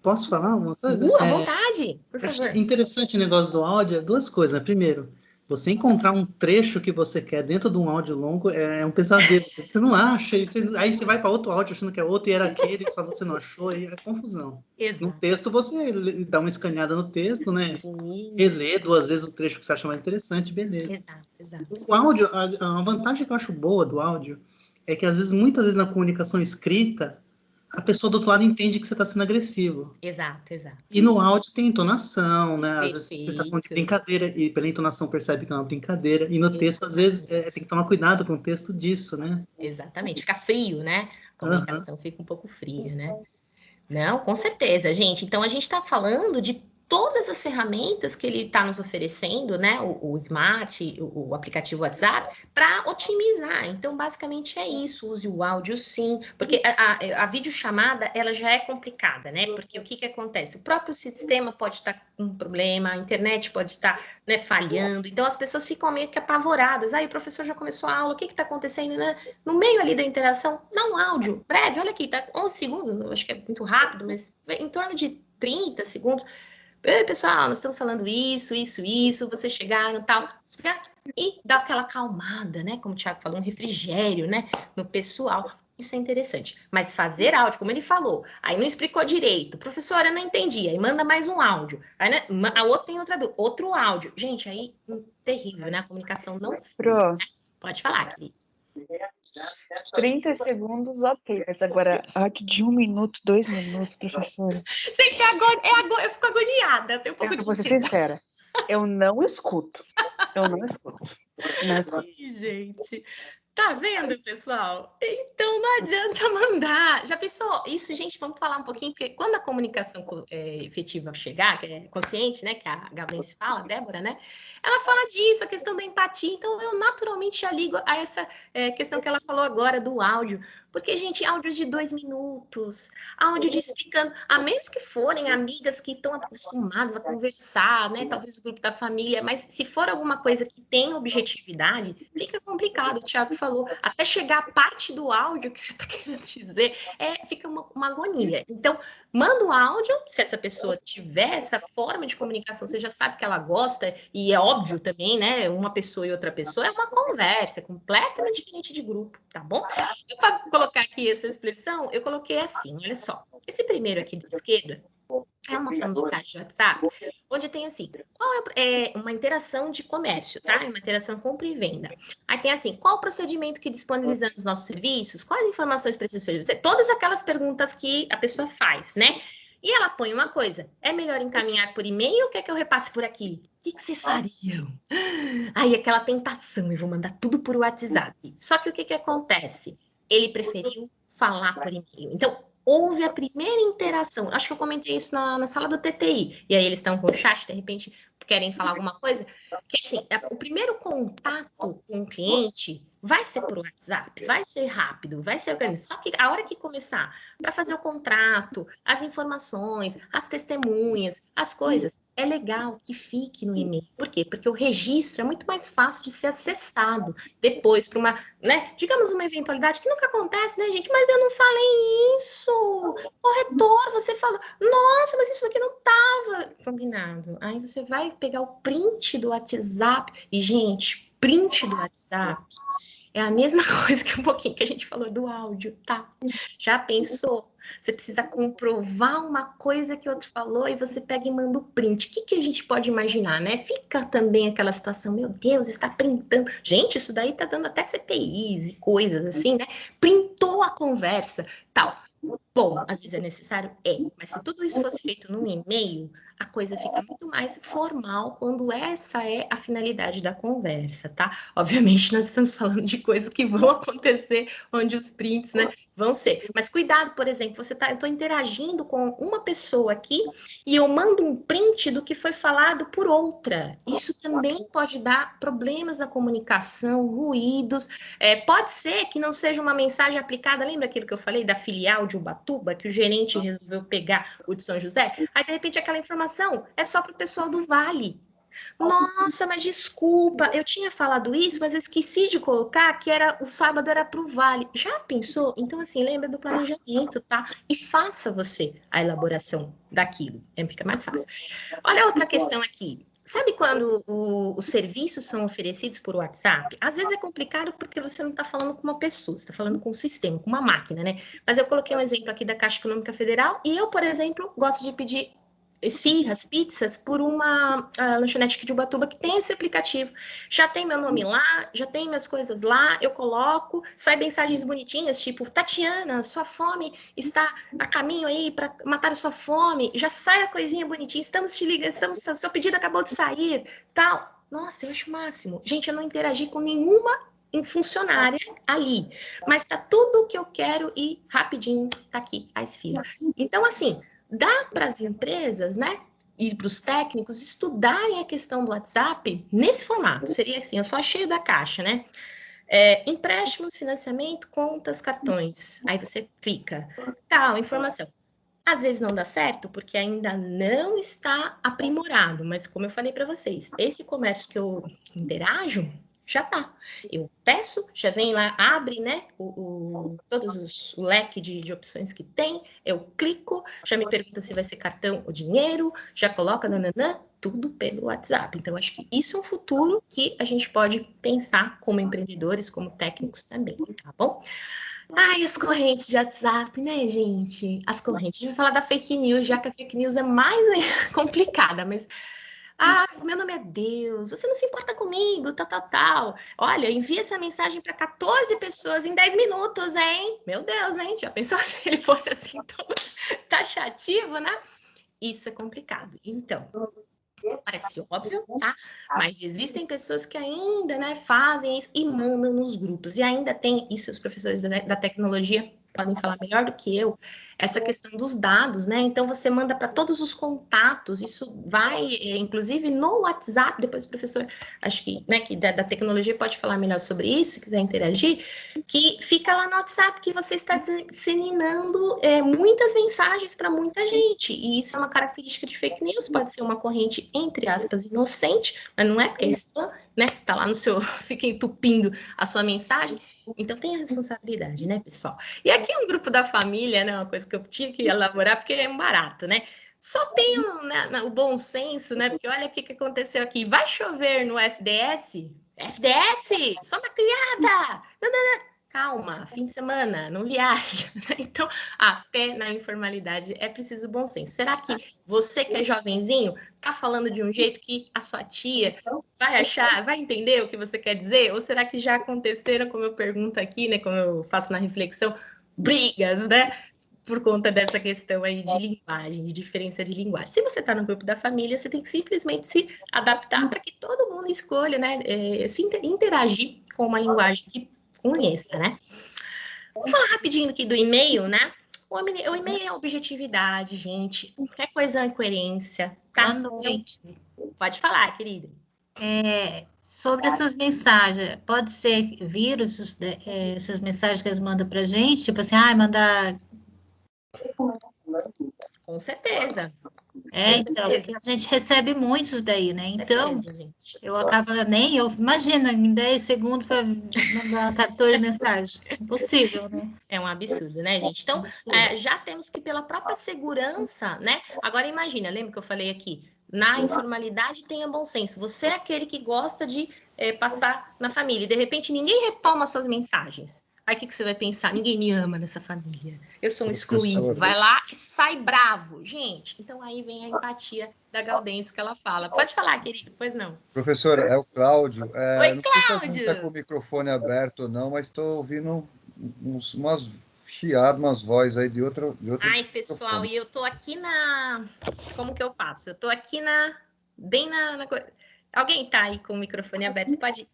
F: Posso falar uma coisa?
A: À vontade, por favor.
F: Interessante o negócio do áudio, duas coisas. Primeiro, você encontrar um trecho que você quer dentro de um áudio longo é um pesadelo. Você não acha, aí você vai para outro áudio achando que é outro e era aquele, só você não achou, e é confusão.
A: Exato.
F: No texto, você dá uma escaneada no texto, né?
A: Sim.
F: Relê 2 vezes o trecho que você acha mais interessante, beleza.
A: Exato.
F: O áudio, a vantagem que eu acho boa do áudio é que, muitas vezes, na comunicação escrita, a pessoa do outro lado entende que você está sendo agressivo.
A: Exato.
F: E no áudio tem entonação, né? Às vezes você está falando de brincadeira e pela entonação percebe que é uma brincadeira. E no texto, às vezes, tem que tomar cuidado com o texto disso, né?
A: Exatamente. Fica frio, né? A comunicação fica um pouco fria, né? Não, com certeza, gente. Então, a gente está falando de todas as ferramentas que ele está nos oferecendo, né? O Smart, o aplicativo WhatsApp, para otimizar. Então, basicamente é isso. Use o áudio, sim. Porque a videochamada, ela já é complicada, né? Porque o que acontece? O próprio sistema pode estar com um problema, a internet pode estar, né, falhando. Então, as pessoas ficam meio que apavoradas. Aí, o professor já começou a aula, o que está acontecendo, né? No meio ali da interação, dá um áudio breve. Olha aqui, tá 11 segundos, eu acho que é muito rápido, mas em torno de 30 segundos. Ei, pessoal, nós estamos falando isso, vocês chegaram, tal, explicar, e dá aquela acalmada, né, como o Thiago falou, um refrigério, né, no pessoal, isso é interessante, mas fazer áudio, como ele falou, aí não explicou direito, professora, eu não entendi, aí manda mais um áudio, aí, né, a outra tem outro áudio, gente, aí, terrível, né, a comunicação não flui, né? Pode falar, querida.
L: 30 segundos, ok, mas agora áudio de 1 minuto, 2 minutos, professora.
A: Gente, eu fico agoniada, eu tenho um pouco de...
L: Vou ser sincera, eu não escuto.
A: Ih, gente, tá vendo, pessoal? Então não adianta mandar. Já pensou? Isso, gente, vamos falar um pouquinho, porque quando a comunicação efetiva chegar, que é consciente, né, que a Gabriela fala, a Débora, né, ela fala disso, a questão da empatia. Então, eu naturalmente já ligo a essa questão que ela falou agora do áudio. Porque, gente, áudios de 2 minutos, áudio de explicando, a menos que forem amigas que estão acostumadas a conversar, né, talvez o grupo da família, mas se for alguma coisa que tem objetividade, fica complicado, o Thiago falou, até chegar a parte do áudio que você está querendo dizer, fica uma agonia. Então, manda o áudio, se essa pessoa tiver essa forma de comunicação, você já sabe que ela gosta, e é óbvio também, né, uma pessoa e outra pessoa, é uma conversa completamente diferente de grupo, tá bom? E para colocar aqui essa expressão, eu coloquei assim, olha só, esse primeiro aqui da esquerda, É uma mensagem de WhatsApp, onde tem assim, qual é uma interação de comércio, tá? Uma interação compra e venda. Aí tem assim, qual o procedimento que disponibilizamos os nossos serviços? Quais informações preciso fazer? Todas aquelas perguntas que a pessoa faz, né? E ela põe uma coisa, é melhor encaminhar por e-mail ou quer que eu repasse por aqui? O que vocês fariam? Aí aquela tentação, eu vou mandar tudo por WhatsApp. Só que o que acontece? Ele preferiu falar por e-mail. Então, houve a primeira interação. Acho que eu comentei isso na sala do TTI. E aí eles estão com o chat, de repente querem falar alguma coisa. Que assim, o primeiro contato com o cliente vai ser por WhatsApp, vai ser rápido, vai ser organizado. Só que a hora que começar para fazer o contrato, as informações, as testemunhas, as coisas, é legal que fique no e-mail. Por quê? Porque o registro é muito mais fácil de ser acessado depois para uma, né? Digamos uma eventualidade que nunca acontece, né, gente? Mas eu não falei isso. Corretor, você falou. Nossa, mas isso aqui não estava combinado. Aí você vai pegar o print do WhatsApp e, gente, print do WhatsApp é a mesma coisa que um pouquinho que a gente falou do áudio, tá? Já pensou? Você precisa comprovar uma coisa que outro falou e você pega e manda o print. O que a gente pode imaginar, né? Fica também aquela situação, meu Deus, está printando. Gente, isso daí tá dando até CPIs e coisas assim, né? Printou a conversa, tal. Bom, às vezes é necessário? É, mas se tudo isso fosse feito num e-mail, a coisa fica muito mais formal quando essa é a finalidade da conversa, tá? Obviamente, nós estamos falando de coisas que vão acontecer, onde os prints, né, vão ser. Mas cuidado, por exemplo, eu estou interagindo com uma pessoa aqui e eu mando um print do que foi falado por outra. Isso também pode dar problemas na comunicação, ruídos. Pode ser que não seja uma mensagem aplicada, lembra aquilo que eu falei da filial de Ubatuba, que o gerente resolveu pegar o de São José? Aí, de repente, aquela informação é só para o pessoal do Vale. Nossa, mas desculpa, eu tinha falado isso, mas eu esqueci de colocar que o sábado era para o Vale. Já pensou? Então, assim, lembra do planejamento, tá? E faça você a elaboração daquilo. Fica mais fácil. Olha outra questão aqui. Sabe quando os serviços são oferecidos por WhatsApp? Às vezes é complicado porque você não está falando com uma pessoa, você está falando com um sistema, com uma máquina, né? Mas eu coloquei um exemplo aqui da Caixa Econômica Federal e eu, por exemplo, gosto de pedir esfirras, pizzas, por uma lanchonete aqui de Ubatuba que tem esse aplicativo. Já tem meu nome lá, já tem minhas coisas lá, eu coloco, sai mensagens bonitinhas, tipo, Tatiana, sua fome está a caminho aí para matar a sua fome, já sai a coisinha bonitinha, estamos te ligando, seu pedido acabou de sair, tal. Nossa, eu acho o máximo. Gente, eu não interagi com nenhuma funcionária ali, mas tá tudo o que eu quero e rapidinho tá aqui a esfirra. Então, assim, dá para as empresas, né, e para os técnicos estudarem a questão do WhatsApp nesse formato. Seria assim, eu só cheio da caixa, né? Empréstimos, financiamento, contas, cartões. Aí você clica, tal, informação. Às vezes não dá certo porque ainda não está aprimorado, mas como eu falei para vocês, esse comércio que eu interajo, já tá. Eu peço, já vem lá, abre, né, o leque de opções que tem, eu clico, já me pergunta se vai ser cartão ou dinheiro, já coloca, nananã, tudo pelo WhatsApp. Então, acho que isso é um futuro que a gente pode pensar como empreendedores, como técnicos também, tá bom? Ai, as correntes de WhatsApp, né, gente? As correntes. A gente vai falar da fake news, já que a fake news é mais complicada, mas... meu nome é Deus, você não se importa comigo, tal. Olha, envia essa mensagem para 14 pessoas em 10 minutos, hein? Meu Deus, hein? Já pensou se ele fosse assim tão taxativo, né? Isso é complicado. Então, parece óbvio, tá? Mas existem pessoas que ainda, né, fazem isso e mandam nos grupos. E ainda tem isso, os professores da tecnologia podem falar melhor do que eu, essa questão dos dados, né? Então, você manda para todos os contatos, isso vai, inclusive, no WhatsApp, depois o professor, acho que, né, que da tecnologia pode falar melhor sobre isso, se quiser interagir, que fica lá no WhatsApp que você está disseminando muitas mensagens para muita gente, e isso é uma característica de fake news, pode ser uma corrente, entre aspas, inocente, mas não é, porque é spam, né? Tá lá no seu, fica entupindo a sua mensagem. Então, tem a responsabilidade, né, pessoal? E aqui é um grupo da família, né, uma coisa que eu tinha que elaborar, porque é um barato, né? Só tem o bom senso, né? Porque olha o que aconteceu aqui. Vai chover no FDS? FDS? Só uma criada! Não. calma, fim de semana, não viaja. Então, até na informalidade é preciso bom senso. Será que você que é jovenzinho tá falando de um jeito que a sua tia vai achar, vai entender o que você quer dizer? Ou será que já aconteceram, como eu pergunto aqui, né, como eu faço na reflexão, brigas, né? Por conta dessa questão aí de linguagem, de diferença de linguagem. Se você está no grupo da família, você tem que simplesmente se adaptar para que todo mundo escolha, né, interagir com uma linguagem que conheça, né? Vou falar rapidinho aqui do e-mail, né? O e-mail é objetividade, gente. É coisa em coerência, tá? Pode falar, querida.
M: Sobre essas mensagens, pode ser vírus, essas mensagens que eles mandam pra gente, tipo assim, mandar...
A: Com certeza.
M: Então, a gente recebe muitos daí, né? Então, eu acabo imagina, em 10 segundos para mandar 14 mensagens. Impossível, né?
A: É um absurdo, né, gente? Então, já temos que, pela própria segurança, né? Agora, imagina, lembra que eu falei aqui? Na informalidade, tenha bom senso. Você é aquele que gosta de passar na família. E, de repente, ninguém retoma suas mensagens. Aí o que você vai pensar? Ninguém me ama nessa família. Eu sou um excluído. Vai lá e sai bravo. Gente, então aí vem a empatia da Gaudêncio que ela fala. Pode falar, querido, pois não.
N: Professora, é o Cláudio.
A: Oi,
N: não
A: Cláudio!
N: sei se está com o microfone aberto ou não, mas estou ouvindo umas chiadas, umas vozes aí de outro
A: Ai, pessoal, e eu tô aqui Como que eu faço? Eu tô aqui bem na... Alguém tá aí com o microfone aberto? Pode...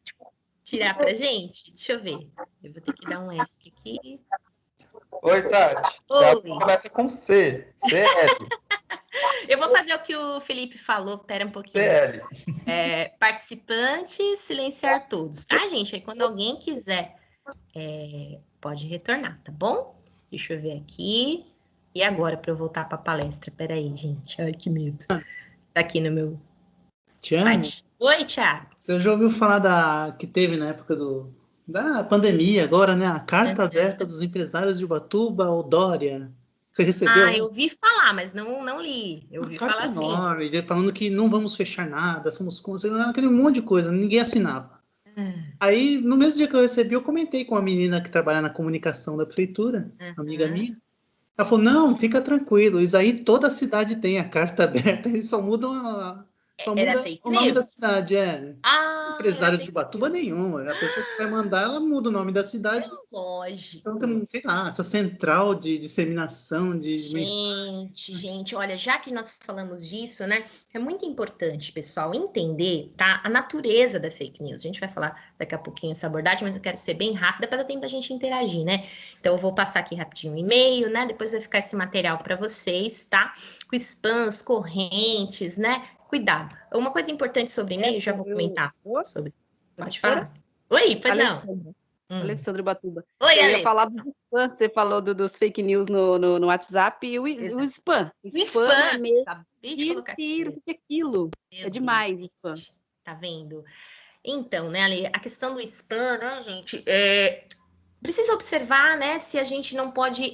A: tirar pra gente? Deixa eu ver. Eu vou ter que dar um ESC aqui.
E: Oi, Tati.
A: Oi.
E: Começa com C. CL.
A: Eu vou fazer o que o Felipe falou. Pera um pouquinho.
E: CL.
A: Participante, silenciar todos, tá, gente? Aí quando alguém quiser, pode retornar, tá bom? Deixa eu ver aqui. E agora, para eu voltar para a palestra? Pera aí, gente. Ai, que medo. Tá aqui no meu...
F: Tiago?
A: Oi, Thiago.
F: Você já ouviu falar que teve na época da pandemia agora, né? A carta aberta dos empresários de Ubatuba ou Dória. Você recebeu?
A: Eu ouvi falar, mas não li. Eu ouvi falar assim.
F: Enorme, falando que não vamos fechar nada, somos contra, aquele monte de coisa, ninguém assinava. Aí, no mesmo dia que eu recebi, eu comentei com uma menina que trabalha na comunicação da prefeitura, amiga minha. Ela falou, não, fica tranquilo, isso aí toda a cidade tem a carta aberta, eles só mudam Só muda o nome da cidade, empresário de Ubatuba nenhum. A pessoa que vai mandar, ela muda o nome da cidade.
A: Lógico.
F: Então, tem, sei lá, essa central de disseminação de...
A: Gente, olha, já que nós falamos disso, né, é muito importante, pessoal, entender, tá, a natureza da fake news. A gente vai falar daqui a pouquinho essa abordagem, mas eu quero ser bem rápida para dar tempo da gente interagir, né? Então, eu vou passar aqui rapidinho o e-mail, né? Depois vai ficar esse material para vocês, tá? Com spams, correntes, né? Cuidado. Uma coisa importante sobre e-mail, já vou comentar sobre. Pode falar. Oi, pois não.
H: Alexandre Batuba.
A: Oi,
H: eu ia falar do spam, você falou dos fake news no WhatsApp e o spam.
A: O spam
H: é meio...
A: Tiro,
H: o que é aquilo? É demais o spam.
A: Tá vendo? Então, né, Ale, a questão do spam, né, gente, precisa observar, né, se a gente não pode...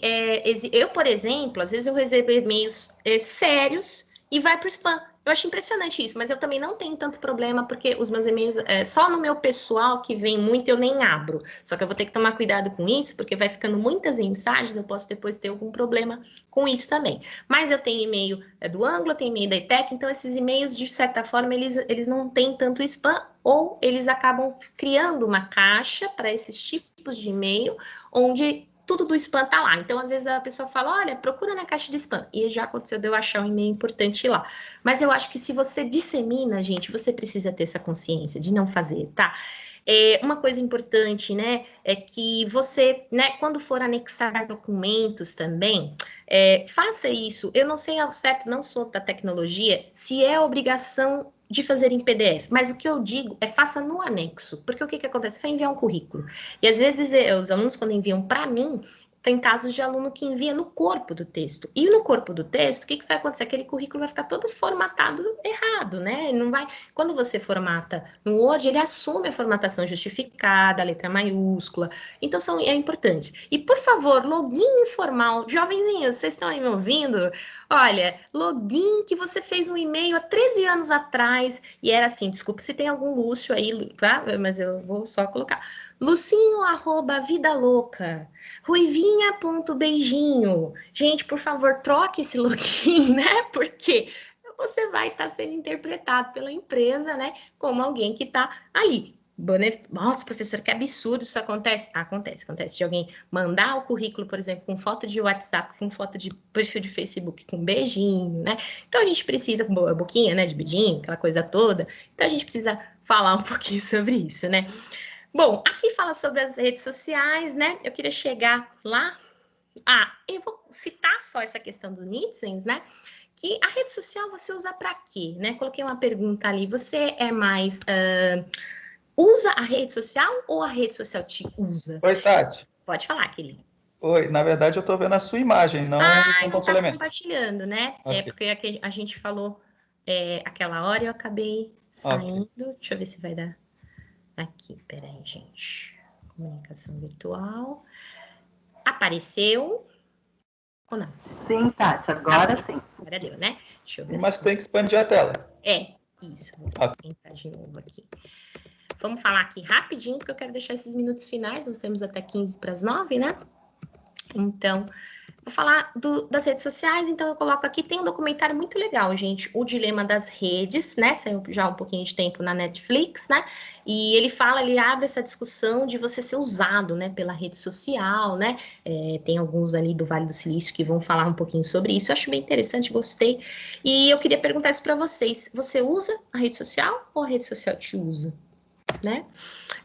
A: eu, por exemplo, às vezes eu recebo e-mails sérios e vai para o spam. Eu acho impressionante isso, mas eu também não tenho tanto problema, porque os meus e-mails, só no meu pessoal que vem muito, eu nem abro. Só que eu vou ter que tomar cuidado com isso, porque vai ficando muitas mensagens, eu posso depois ter algum problema com isso também. Mas eu tenho e-mail do Anglo, eu tenho e-mail da ETEC, então esses e-mails, de certa forma, eles não têm tanto spam, ou eles acabam criando uma caixa para esses tipos de e-mail, onde... tudo do spam tá lá. Então, às vezes, a pessoa fala, olha, procura na caixa de spam. E já aconteceu de eu achar um e-mail importante lá. Mas eu acho que se você dissemina, gente, você precisa ter essa consciência de não fazer, tá? Uma coisa importante, né, é que você, né, quando for anexar documentos também, faça isso. Eu não sei ao certo, não sou da tecnologia, se é obrigação de fazer em PDF, mas o que eu digo faça no anexo, porque o que acontece? Você vai enviar um currículo, e às vezes os alunos, quando enviam para mim, tem casos de aluno que envia no corpo do texto, e no corpo do texto, o que vai acontecer? Aquele currículo vai ficar todo formatado errado, né? Não vai... Quando você formata no Word, ele assume a formatação justificada, a letra maiúscula, então é importante. E, por favor, login informal, jovenzinhos, vocês estão aí me ouvindo? Olha, login que você fez um e-mail há 13 anos atrás, e era assim, desculpa se tem algum Lúcio aí, tá? Mas eu vou só colocar. Lucinho, @vida louca. Ruivinha.beijinho. Gente, por favor, troque esse login, né? Porque você vai estar sendo interpretado pela empresa, né? Como alguém que está ali. Nossa, professor, que absurdo isso acontece. Acontece de alguém mandar o currículo, por exemplo, com foto de WhatsApp, com foto de perfil de Facebook, com beijinho, né? Então a gente precisa, com boquinha, né, de beijinho, aquela coisa toda. Então a gente precisa falar um pouquinho sobre isso, né? Bom, aqui fala sobre as redes sociais, né? Eu queria chegar lá. Eu vou citar só essa questão dos nitsens, né? Que a rede social você usa para quê, né? Coloquei uma pergunta ali. Você é mais... usa a rede social ou a rede social te usa?
E: Oi, Tati.
A: Pode falar, querido.
E: Oi, na verdade eu estou vendo a sua imagem, não
A: eu estava compartilhando, né? Okay. Porque a gente falou aquela hora e eu acabei saindo. Okay. Deixa eu ver se vai dar. Aqui, peraí, gente. Comunicação virtual. Apareceu ou não?
I: Sim, Tati, agora sim.
A: Agora deu, né? Deixa eu ver.
E: Mas tem que expandir a tela.
A: Isso. Vou tentar de novo aqui. Vamos falar aqui rapidinho, porque eu quero deixar esses minutos finais, nós temos até 8:45, né? Então, vou falar das redes sociais, então eu coloco aqui, tem um documentário muito legal, gente, O Dilema das Redes, né? Saiu já há um pouquinho de tempo na Netflix, né? E ele abre essa discussão de você ser usado, né, pela rede social, né? Tem alguns ali do Vale do Silício que vão falar um pouquinho sobre isso, eu acho bem interessante, gostei. E eu queria perguntar isso para vocês, você usa a rede social ou a rede social te usa? Né?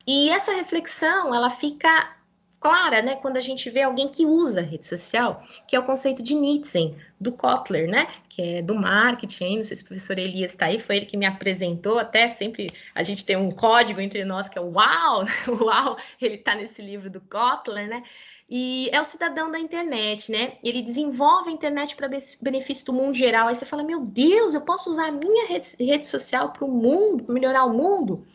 A: E essa reflexão, ela fica clara, né, quando a gente vê alguém que usa a rede social, que é o conceito de Nitsen, do Kotler, né, que é do marketing, não sei se o professor Elias está aí, foi ele que me apresentou, até sempre a gente tem um código entre nós que é o UAU, o UAU, ele está nesse livro do Kotler, né, e é o cidadão da internet, né, ele desenvolve a internet para benefício do mundo geral, aí você fala, meu Deus, eu posso usar a minha rede social para o mundo, para melhorar o mundo?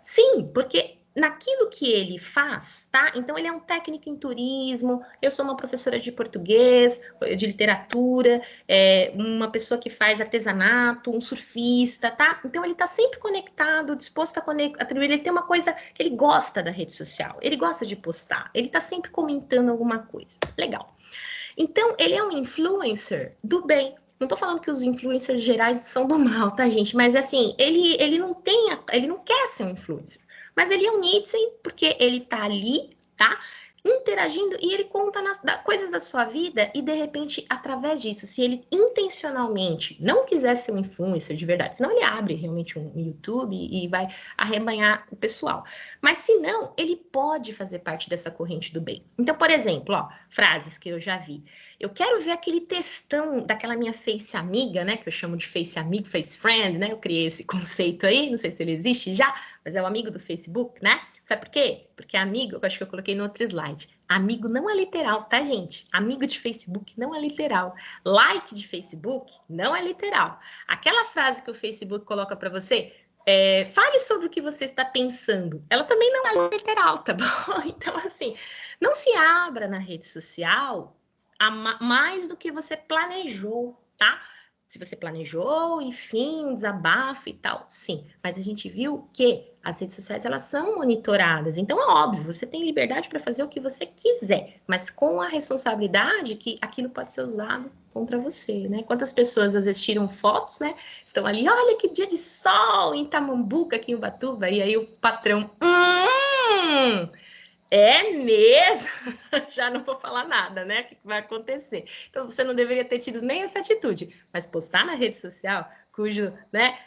A: Sim, porque naquilo que ele faz, tá? Então, ele é um técnico em turismo, eu sou uma professora de português, de literatura, uma pessoa que faz artesanato, um surfista, tá? Então, ele tá sempre conectado, disposto a atribuir, ele tem uma coisa que ele gosta da rede social, ele gosta de postar, ele tá sempre comentando alguma coisa. Legal. Então, ele é um influencer do bem. Não tô falando que os influencers gerais são do mal, tá, gente? Mas, assim, ele não quer ser um influencer. Mas ele é um Nitsen porque ele tá ali, tá? Interagindo e ele conta coisas da sua vida e, de repente, através disso, se ele intencionalmente não quiser ser um influencer de verdade, senão ele abre realmente um YouTube e vai arrebanhar o pessoal. Mas, se não, ele pode fazer parte dessa corrente do bem. Então, por exemplo, ó, frases que eu já vi. Eu quero ver aquele textão daquela minha face amiga, né? Que eu chamo de face amigo, face friend, né? Eu criei esse conceito aí, não sei se ele existe já, mas é o amigo do Facebook, né? Sabe por quê? Porque amigo, eu acho que eu coloquei no outro slide. Amigo não é literal, tá, gente? Amigo de Facebook não é literal. Like de Facebook não é literal. Aquela frase que o Facebook coloca para você, fale sobre o que você está pensando. Ela também não é literal, tá bom? Então, assim, não se abra na rede social mais do que você planejou, tá? Se você planejou, enfim, um desabafo e tal, sim. Mas a gente viu que as redes sociais, elas são monitoradas. Então, é óbvio, você tem liberdade para fazer o que você quiser, mas com a responsabilidade que aquilo pode ser usado contra você, né? Quantas pessoas, às vezes, tiram fotos, né? Estão ali, olha que dia de sol em Tamambuca, aqui em Ubatuba, e aí o patrão... É mesmo? Já não vou falar nada, né? O que vai acontecer? Então, você não deveria ter tido nem essa atitude, mas postar na rede social, cujo, né,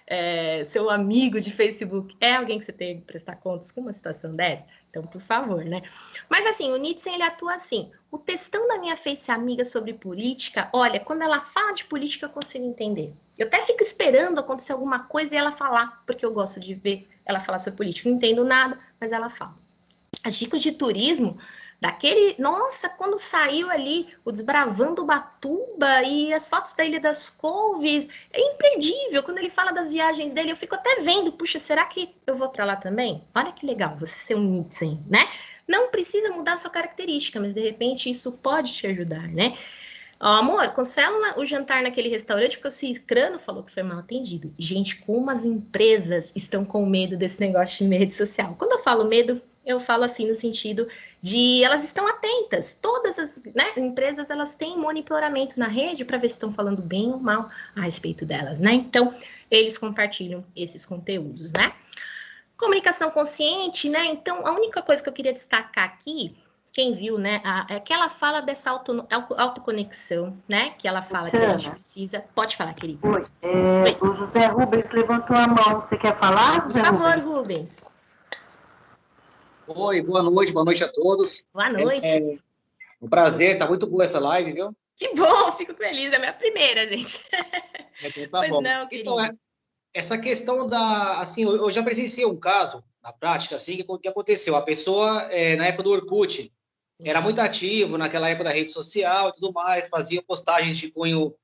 A: seu amigo de Facebook é alguém que você tem que prestar contas com uma situação dessa? Então, por favor, né? Mas, assim, o Nitsen, ele atua assim. O textão da minha face amiga sobre política, olha, quando ela fala de política, eu consigo entender. Eu até fico esperando acontecer alguma coisa e ela falar, porque eu gosto de ver ela falar sobre política. Não entendo nada, mas ela fala. As dicas de turismo, nossa, quando saiu ali o Desbravando Ubatuba e as fotos da Ilha das Couves, é imperdível. Quando ele fala das viagens dele, eu fico até vendo, puxa, será que eu vou para lá também? Olha que legal, você ser um Nitsen, né? Não precisa mudar a sua característica, mas de repente isso pode te ajudar, né? Ó, amor, cancela o jantar naquele restaurante porque o Cicrano falou que foi mal atendido. Gente, como as empresas estão com medo desse negócio de rede social. Quando eu falo medo, eu falo assim no sentido de elas estão atentas. Todas as, né, empresas, elas têm monitoramento na rede para ver se estão falando bem ou mal a respeito delas, né? Então, eles compartilham esses conteúdos, né? Comunicação consciente, né? Então, a única coisa que eu queria destacar aqui, quem viu, né, é que ela fala dessa autoconexão, né? Que ela fala que a gente precisa. Pode falar, querido.
I: Oi. O José Rubens levantou a mão. Você quer falar, José
A: Por favor, Rubens.
O: Oi, boa noite a todos.
A: Boa noite.
O: É um prazer, tá muito boa essa live, viu?
A: Que bom, fico feliz, é a minha primeira, gente.
O: Então, tá bom.
A: Não,
O: então, essa questão da, assim, eu já presenciei um caso, na prática, assim, que aconteceu. A pessoa, na época do Orkut, era muito ativo naquela época da rede social e tudo mais, fazia postagens de cunho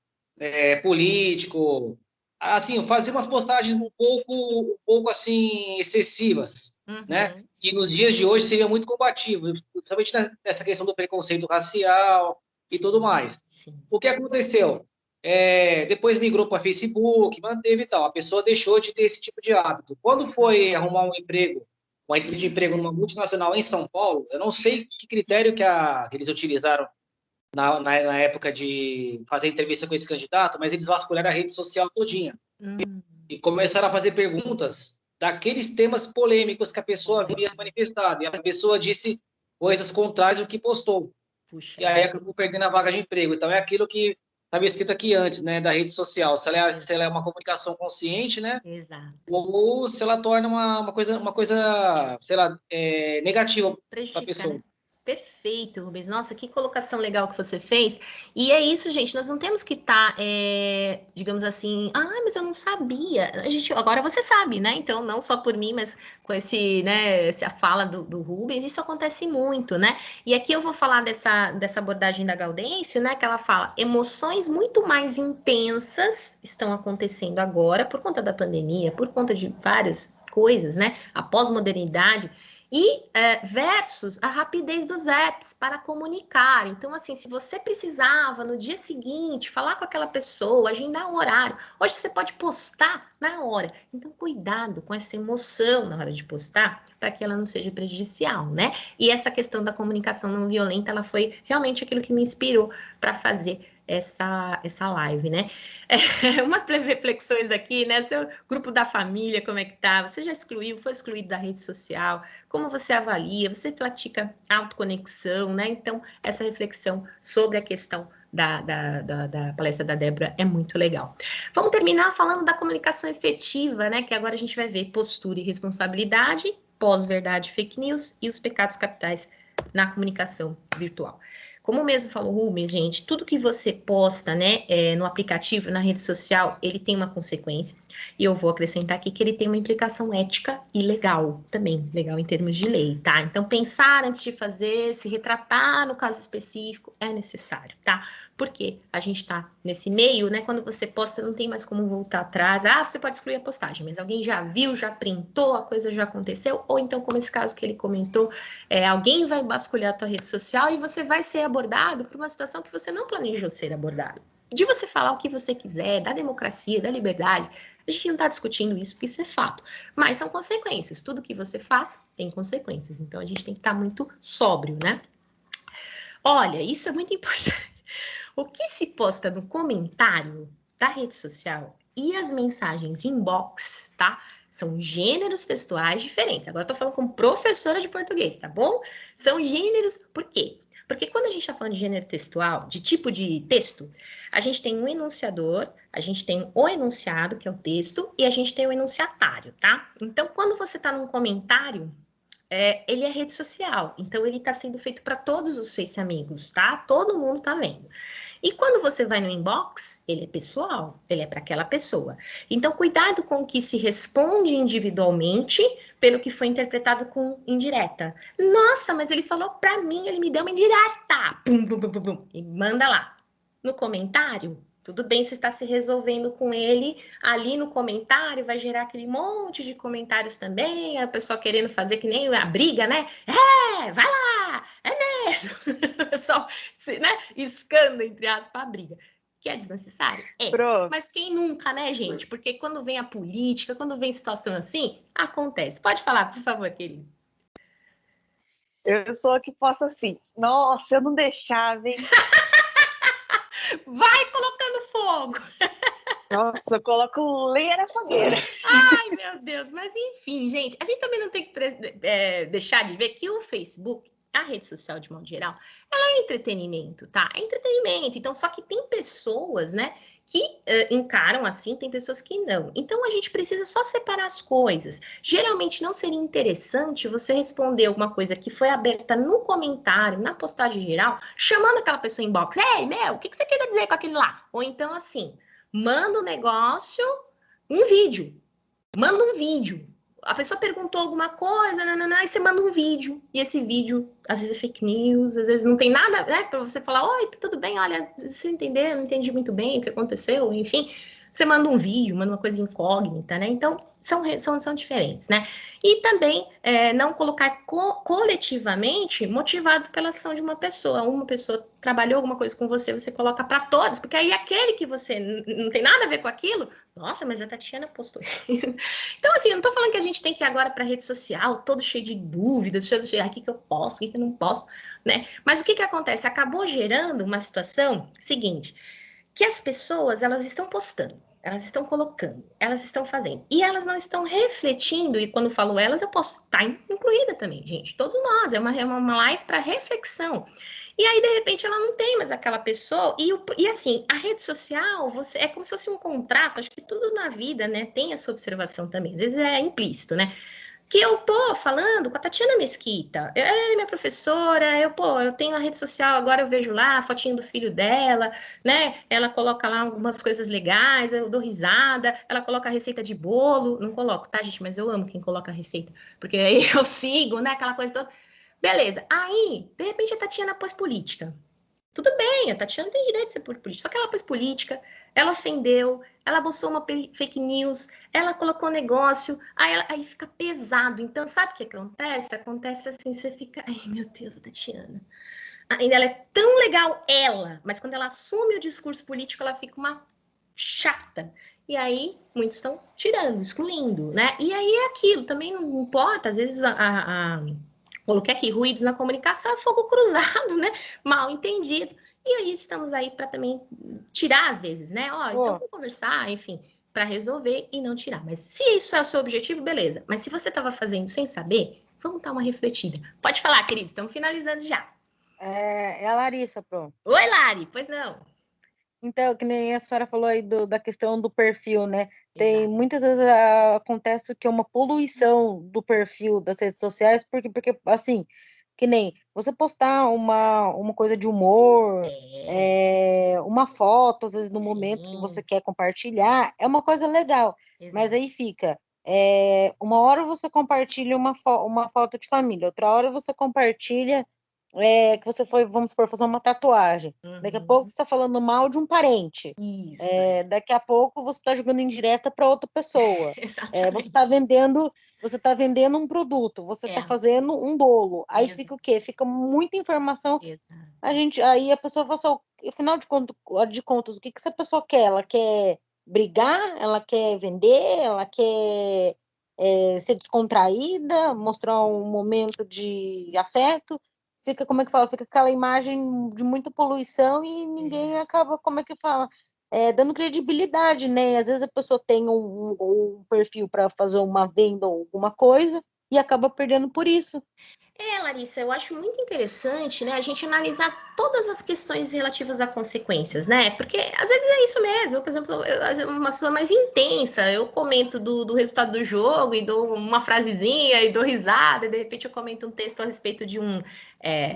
O: político, assim, fazia umas postagens um pouco assim, excessivas, né? Que nos dias de hoje seria muito combativo, principalmente nessa questão do preconceito racial e tudo mais. O que aconteceu? Depois migrou para Facebook, manteve e tal. A pessoa deixou de ter esse tipo de hábito. Quando foi arrumar um emprego, uma entrevista de emprego numa multinacional em São Paulo, eu não sei que critério que eles utilizaram na época de fazer entrevista com esse candidato, mas eles vasculharam a rede social todinha. E começaram a fazer perguntas daqueles temas polêmicos que a pessoa havia se manifestado. E a pessoa disse coisas contrárias ao que postou. Puxa. E aí acabou perdendo a vaga de emprego. Então, é aquilo que estava escrito aqui antes, né, da rede social. Se ela é uma comunicação consciente, né?
A: Exato.
O: Ou se ela torna uma coisa, sei lá, negativa para a pessoa.
A: Né? Perfeito, Rubens. Nossa, que colocação legal que você fez. E é isso, gente. Nós não temos que estar, digamos assim, mas eu não sabia. Agora você sabe, né? Então, não só por mim, mas com essa fala do Rubens, isso acontece muito, né? E aqui eu vou falar dessa abordagem da Gaudêncio, né? Que ela fala, emoções muito mais intensas estão acontecendo agora por conta da pandemia, por conta de várias coisas, né? A pós-modernidade. E versus a rapidez dos apps para comunicar. Então, assim, se você precisava no dia seguinte falar com aquela pessoa, agendar um horário, hoje você pode postar na hora. Então, cuidado com essa emoção na hora de postar, para que ela não seja prejudicial, né? E essa questão da comunicação não violenta, ela foi realmente aquilo que me inspirou para fazer essa live, né? Umas reflexões aqui, né? Seu grupo da família, como é que tá? Você já foi excluído da rede social? Como você avalia? Você pratica autoconexão, né? Então, essa reflexão sobre a questão da palestra da Débora é muito legal. Vamos terminar falando da comunicação efetiva, né? Que agora a gente vai ver postura e responsabilidade, pós-verdade, fake news e os pecados capitais na comunicação virtual. Como mesmo falou o Rubens, gente, tudo que você posta, né, no aplicativo, na rede social, ele tem uma consequência. E eu vou acrescentar aqui que ele tem uma implicação ética e legal também, legal em termos de lei, tá? Então, pensar antes de fazer, se retratar no caso específico, é necessário, tá? Porque a gente tá nesse meio, né, quando você posta, não tem mais como voltar atrás. Você pode excluir a postagem, mas alguém já viu, já printou, a coisa já aconteceu, ou então, como esse caso que ele comentou, alguém vai vasculhar a tua rede social e você vai ser abordado por uma situação que você não planejou ser abordado. De você falar o que você quiser, da democracia, da liberdade, a gente não está discutindo isso, porque isso é fato. Mas são consequências. Tudo que você faz tem consequências. Então, a gente tem que estar muito sóbrio, né? Olha, isso é muito importante. O que se posta no comentário da rede social e as mensagens inbox, tá? São gêneros textuais diferentes. Agora eu tô falando como professora de português, tá bom? São gêneros... Por quê? Porque quando a gente está falando de gênero textual, de tipo de texto, a gente tem um enunciador, a gente tem o enunciado, que é o texto, e a gente tem o enunciatário, tá? Então, quando você está num comentário, ele é rede social. Então, ele está sendo feito para todos os Face Amigos, tá? Todo mundo está vendo. E quando você vai no inbox, ele é pessoal, ele é para aquela pessoa. Então, cuidado com o que se responde individualmente pelo que foi interpretado com indireta. Nossa, mas ele falou para mim, ele me deu uma indireta. Pum, pum, pum, pum, pum. E manda lá. No comentário, tudo bem, você está se resolvendo com ele ali no comentário, vai gerar aquele monte de comentários também, a pessoa querendo fazer que nem a briga, né? Vai lá, é mesmo. O pessoal, né, iscando, entre aspas, a briga. Que é desnecessário? Mas quem nunca, né, gente? Porque quando vem a política, quando vem situação assim, acontece. Pode falar, por favor, querido.
L: Eu sou a que posso assim. Nossa, eu não deixava, hein?
A: Vai colocando fogo.
L: Nossa, eu coloco lenha na fogueira.
A: Ai, meu Deus. Mas enfim, gente, a gente também não tem que deixar de ver que o Facebook, a rede social de modo geral, ela é entretenimento, tá? É entretenimento. Então, só que tem pessoas, né, que encaram assim, tem pessoas que não. Então, a gente precisa só separar as coisas. Geralmente, não seria interessante você responder alguma coisa que foi aberta no comentário, na postagem geral, chamando aquela pessoa em box. Ei, meu, o que você quer dizer com aquele lá? Ou então, assim, manda um negócio, um vídeo. Manda um vídeo. A pessoa perguntou alguma coisa, aí você manda um vídeo. E esse vídeo, às vezes é fake news, às vezes não tem nada, né? Para você falar, oi, tudo bem, olha, você entendeu, não entendi muito bem o que aconteceu, enfim. Você manda um vídeo, manda uma coisa incógnita, né? Então, são diferentes, né? E também não colocar coletivamente motivado pela ação de uma pessoa. Uma pessoa trabalhou alguma coisa com você, você coloca para todas, porque aí aquele que você não tem nada a ver com aquilo, nossa, mas a Tatiana postou. Então, assim, eu não tô falando que a gente tem que ir agora para rede social, todo cheio de dúvidas, cheio de o que eu posso, o que eu não posso, né? Mas o que acontece? Acabou gerando uma situação seguinte, que as pessoas, elas estão postando, elas estão colocando, elas estão fazendo, e elas não estão refletindo, e quando falo elas, eu posso estar incluída também, gente, todos nós, é uma live para reflexão. E aí, de repente, ela não tem mais aquela pessoa, e assim, a rede social, é como se fosse um contrato, acho que tudo na vida, né, tem essa observação também, às vezes é implícito, né, que eu tô falando com a Tatiana Mesquita, ela é minha professora, eu tenho a rede social, agora eu vejo lá a fotinho do filho dela, né, ela coloca lá algumas coisas legais, eu dou risada, ela coloca a receita de bolo, não coloco, tá, gente, mas eu amo quem coloca a receita, porque aí eu sigo, né, aquela coisa toda, beleza, aí, de repente a Tatiana pôs política, tudo bem, a Tatiana tem direito de ser política, só que ela pôs política, ela ofendeu, ela botou uma fake news, ela colocou um negócio, aí fica pesado. Então, sabe o que acontece? Acontece assim, você fica, ai meu Deus, a Tatiana. Ainda ela é tão legal, mas quando ela assume o discurso político, ela fica uma chata. E aí, muitos estão tirando, excluindo, né? E aí é aquilo, também não importa, às vezes coloquei aqui, ruídos na comunicação, fogo cruzado, né? Mal entendido. E aí estamos aí para também tirar às vezes, né? Então vamos conversar, enfim, para resolver e não tirar. Mas se isso é o seu objetivo, beleza. Mas se você estava fazendo sem saber, vamos dar uma refletida. Pode falar, querido, estamos finalizando já.
P: É a Larissa, pronto.
A: Oi, Lari, pois não.
P: Então, que nem a senhora falou aí da questão do perfil, né? Tem muitas vezes acontece que é uma poluição do perfil das redes sociais, porque assim, que nem você postar uma coisa de humor, uma foto, às vezes no momento que você quer compartilhar, é uma coisa legal, mas aí fica, uma hora você compartilha uma foto de família, outra hora você compartilha que você foi, vamos supor, fazer uma tatuagem. Daqui a pouco você está falando mal de um parente. Daqui a pouco você está jogando indireta para outra pessoa. Você está vendendo um produto, você está fazendo um bolo. Aí fica o quê? Fica muita informação. Aí a pessoa fala assim, afinal de contas, o que essa pessoa quer? Ela quer brigar? Ela quer vender? Ela quer ser descontraída? Mostrar um momento de afeto? Fica, como é que fala? Fica aquela imagem de muita poluição e ninguém acaba, como é que fala? Dando credibilidade, né? Às vezes a pessoa tem um perfil para fazer uma venda ou alguma coisa e acaba perdendo por isso.
A: Larissa, eu acho muito interessante, né, a gente analisar todas as questões relativas a consequências, né? Porque às vezes é isso mesmo. Eu, por exemplo, uma pessoa mais intensa, eu comento do resultado do jogo e dou uma frasezinha e dou risada, e de repente eu comento um texto a respeito de um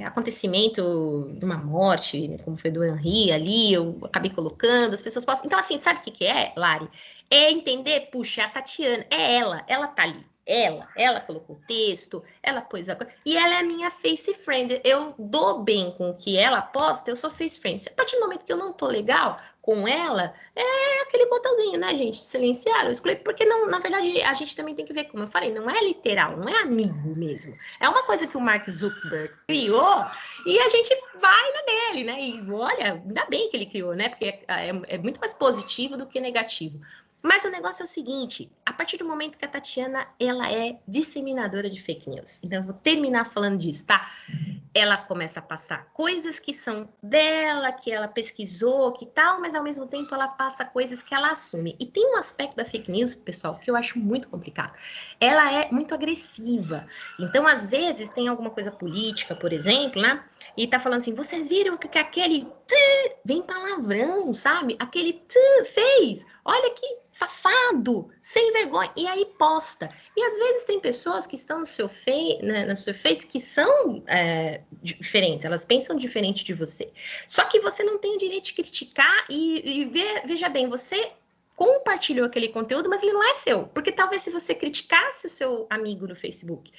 A: acontecimento, de uma morte, né, como foi do Henri ali, eu acabei colocando, as pessoas possam. Então, assim, sabe o que é, Lari? É entender, puxa, é a Tatiana, ela tá ali. Ela colocou o texto, ela pôs a coisa, e ela é minha face friend, eu dou bem com o que ela posta, eu sou face friend. Se a partir do momento que eu não tô legal com ela, é aquele botãozinho, né, gente, silenciar, eu excluí, porque não, na verdade, a gente também tem que ver, como eu falei, não é literal, não é amigo mesmo, é uma coisa que o Mark Zuckerberg criou, e a gente vai na dele, né, e olha, ainda bem que ele criou, né, porque é muito mais positivo do que negativo. Mas o negócio é o seguinte, a partir do momento que a Tatiana, ela é disseminadora de fake news, então eu vou terminar falando disso, tá? Ela começa a passar coisas que são dela, que ela pesquisou, que tal, mas ao mesmo tempo ela passa coisas que ela assume. E tem um aspecto da fake news, pessoal, que eu acho muito complicado. Ela é muito agressiva. Então, às vezes, tem alguma coisa política, por exemplo, né? E tá falando assim, vocês viram que aquele vem palavrão, sabe? Aquele fez, olha que safado, sem vergonha, e aí posta. E às vezes tem pessoas que estão no seu na sua face que são diferentes, elas pensam diferente de você. Só que você não tem o direito de criticar veja bem, você compartilhou aquele conteúdo, mas ele não é seu, porque talvez se você criticasse o seu amigo no Facebook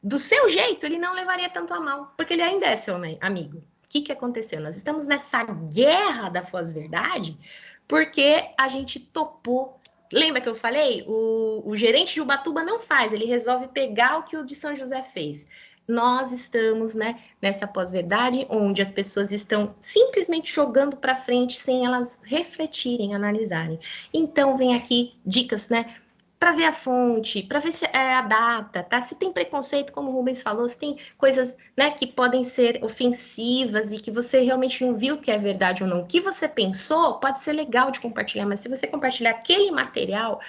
A: do seu jeito, ele não levaria tanto a mal, porque ele ainda é seu amigo. O que aconteceu? Nós estamos nessa guerra da pós-verdade porque a gente topou. Lembra que eu falei? O gerente de Ubatuba não faz, ele resolve pegar o que o de São José fez. Nós estamos, né, nessa pós-verdade onde as pessoas estão simplesmente jogando para frente sem elas refletirem, analisarem. Então, vem aqui dicas, né? Para ver a fonte, para ver se é a data, tá? Se tem preconceito, como o Rubens falou, se tem coisas, né, que podem ser ofensivas e que você realmente não viu que é verdade ou não. O que você pensou pode ser legal de compartilhar, mas se você compartilhar aquele material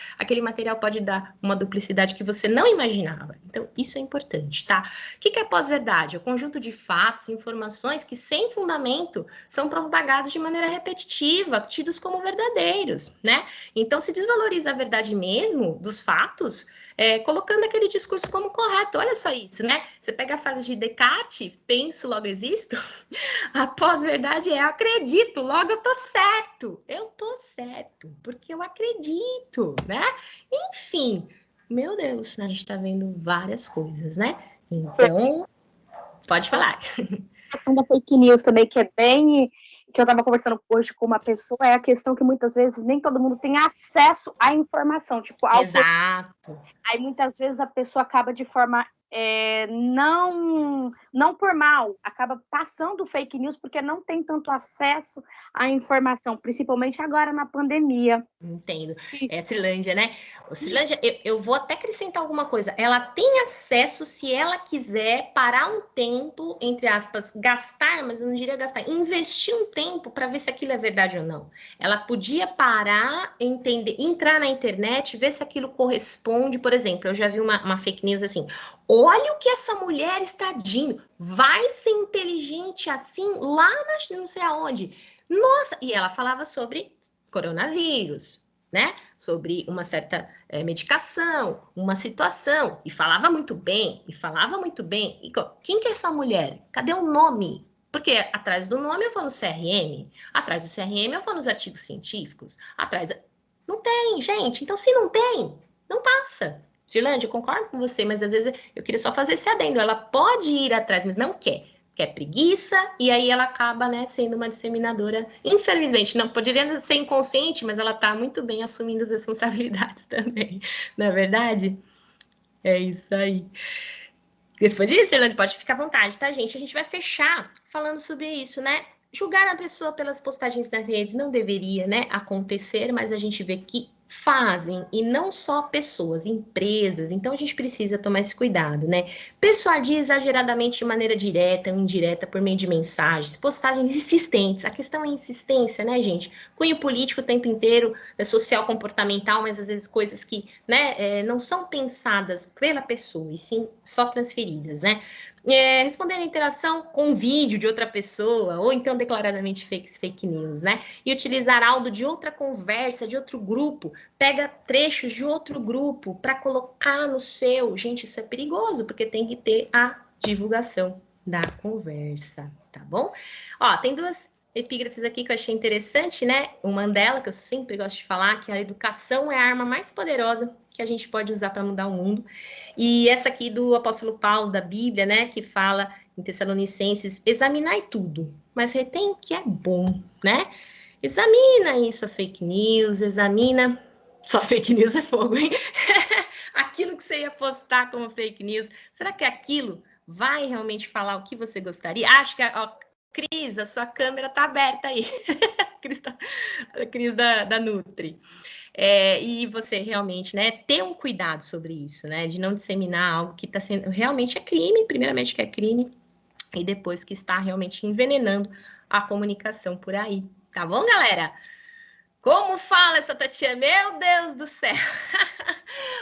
A: pode dar uma duplicidade que você não imaginava. Então, isso é importante, tá? O que é pós-verdade? É o conjunto de fatos, informações que, sem fundamento, são propagados de maneira repetitiva, tidos como verdadeiros, né? Então, se desvaloriza a verdade mesmo dos fatos, colocando aquele discurso como correto. Olha só isso, né? Você pega a frase de Descartes, penso, logo existo. A pós-verdade é acredito, logo eu tô certo. Eu tô certo, porque eu acredito, né? Enfim, meu Deus, a gente tá vendo várias coisas, né? Então, pode falar.
Q: A questão da fake news também, que é bem... que eu estava conversando hoje com uma pessoa, é a questão que muitas vezes nem todo mundo tem acesso à informação. Tipo,
A: exato.
Q: Aí muitas vezes a pessoa acaba de forma não por mal, acaba passando fake news porque não tem tanto acesso à informação, principalmente agora na pandemia.
A: Entendo. É a Cirlândia, né? O Cirlândia, eu vou até acrescentar alguma coisa. Ela tem acesso, se ela quiser, parar um tempo, entre aspas, gastar, mas eu não diria gastar, investir um tempo para ver se aquilo é verdade ou não. Ela podia parar, entender, entrar na internet, ver se aquilo corresponde. Por exemplo, eu já vi uma fake news assim, olha o que essa mulher está dizendo, vai ser inteligente assim lá não sei aonde. Nossa, e ela falava sobre coronavírus, né? Sobre uma certa medicação, uma situação, e falava muito bem, E quem que é essa mulher? Cadê o nome? Porque atrás do nome eu vou no CRM, atrás do CRM eu vou nos artigos científicos, não tem, gente. Então, se não tem, não passa. Cirlândia, eu concordo com você, mas às vezes eu queria só fazer esse adendo. Ela pode ir atrás, mas não quer. Quer preguiça, e aí ela acaba, né, sendo uma disseminadora. Infelizmente, não poderia ser inconsciente, mas ela está muito bem assumindo as responsabilidades também. Não é verdade? É isso aí. Respondi, Cirlândia? Pode ficar à vontade, tá, gente? A gente vai fechar falando sobre isso, né? Julgar a pessoa pelas postagens nas redes não deveria, né, acontecer, mas a gente vê que fazem, e não só pessoas, empresas, então a gente precisa tomar esse cuidado, né? Persuadir exageradamente de maneira direta ou indireta por meio de mensagens, postagens insistentes, a questão é insistência, né, gente? Cunho político o tempo inteiro, social comportamental, mas às vezes coisas que, né, não são pensadas pela pessoa, e sim só transferidas, né? Responder a interação com vídeo de outra pessoa, ou então declaradamente fake news, né? E utilizar áudio de outra conversa, de outro grupo, pega trechos de outro grupo para colocar no seu. Gente, isso é perigoso, porque tem que ter a divulgação da conversa, tá bom? Ó, tem duas epígrafes aqui que eu achei interessante, né? Uma dela, que eu sempre gosto de falar, que a educação é a arma mais poderosa que a gente pode usar para mudar o mundo. E essa aqui do apóstolo Paulo, da Bíblia, né? Que fala em Tessalonicenses, examinai tudo, mas retém o que é bom, né? Examina isso, a fake news, examina... Só fake news é fogo, hein? Aquilo que você ia postar como fake news, será que aquilo vai realmente falar o que você gostaria? Acho que... Ó, Cris, a sua câmera tá aberta aí. A Cris da Nutri. E você realmente, né, ter um cuidado sobre isso, né, de não disseminar algo que está sendo realmente é crime, primeiramente que é crime, e depois que está realmente envenenando a comunicação por aí. Tá bom, galera? Como fala essa Tatiana? Meu Deus do céu!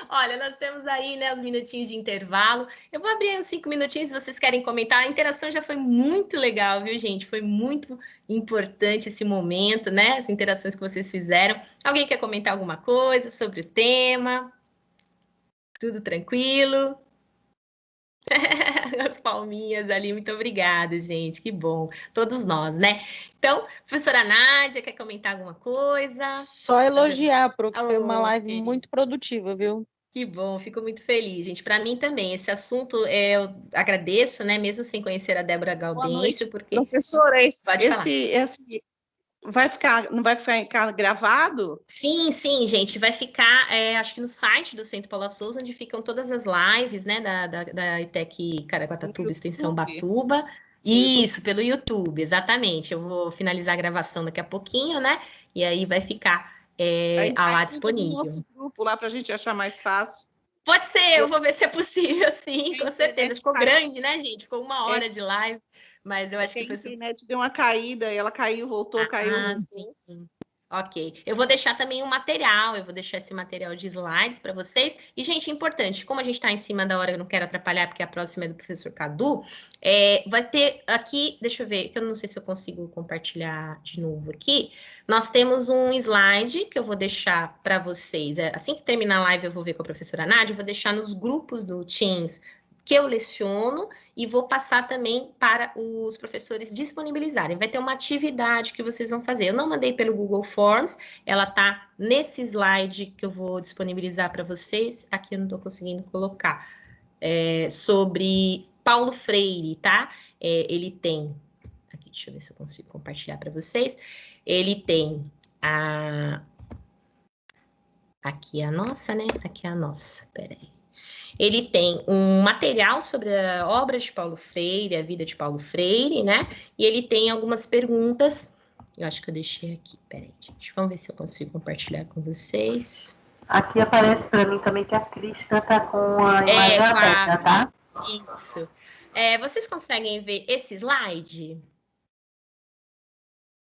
A: Olha, nós temos aí, né, os minutinhos de intervalo. Eu vou abrir uns 5 minutinhos, se vocês querem comentar. A interação já foi muito legal, viu, gente? Foi muito importante esse momento, né? As interações que vocês fizeram. Alguém quer comentar alguma coisa sobre o tema? Tudo tranquilo? As palminhas ali, muito obrigada, gente, que bom, todos nós, né? Então, professora Nádia, quer comentar alguma coisa?
P: Só elogiar, porque foi uma live muito produtiva, viu?
A: Que bom, fico muito feliz, gente. Para mim também, esse assunto, eu agradeço, né, mesmo sem conhecer a Débora Gaudêncio, porque...
H: Professora,
A: esse
H: não vai ficar gravado?
A: Sim, gente, vai ficar, acho que no site do Centro Paula Souza, onde ficam todas as lives, né, da ETEC Caraguatatuba, Extensão Batuba. Isso, pelo YouTube, exatamente. Eu vou finalizar a gravação daqui a pouquinho, né, e aí vai ficar lá disponível.
H: No nosso grupo lá para a gente achar mais fácil.
A: Pode ser, eu vou ver se é possível, sim, com certeza. Ficou grande, né, gente? Ficou 1 hora de live. Mas eu acho que foi...
H: A internet deu uma caída, ela caiu, voltou, caiu.
A: Sim. Ok. Eu vou deixar também um material, eu vou deixar esse material de slides para vocês. E, gente, importante, como a gente está em cima da hora, eu não quero atrapalhar, porque a próxima é do professor Cadu, vai ter aqui, deixa eu ver, que eu não sei se eu consigo compartilhar de novo aqui. Nós temos um slide que eu vou deixar para vocês. Assim que terminar a live, eu vou ver com a professora Nádia, eu vou deixar nos grupos do Teams que eu leciono e vou passar também para os professores disponibilizarem. Vai ter uma atividade que vocês vão fazer. Eu não mandei pelo Google Forms, ela tá nesse slide que eu vou disponibilizar para vocês. Aqui eu não estou conseguindo colocar. Sobre Paulo Freire, tá? Ele tem... Aqui, deixa eu ver se eu consigo compartilhar para vocês. Ele tem aqui a nossa, né? Aqui a nossa, peraí. Ele tem um material sobre a obra de Paulo Freire, a vida de Paulo Freire, né? E ele tem algumas perguntas. Eu acho que eu deixei aqui. Peraí, gente. Vamos ver se eu consigo compartilhar com vocês.
I: Aqui aparece para mim também que a Cristina está com a imagem aberta, tá?
A: Isso. Vocês conseguem ver esse slide?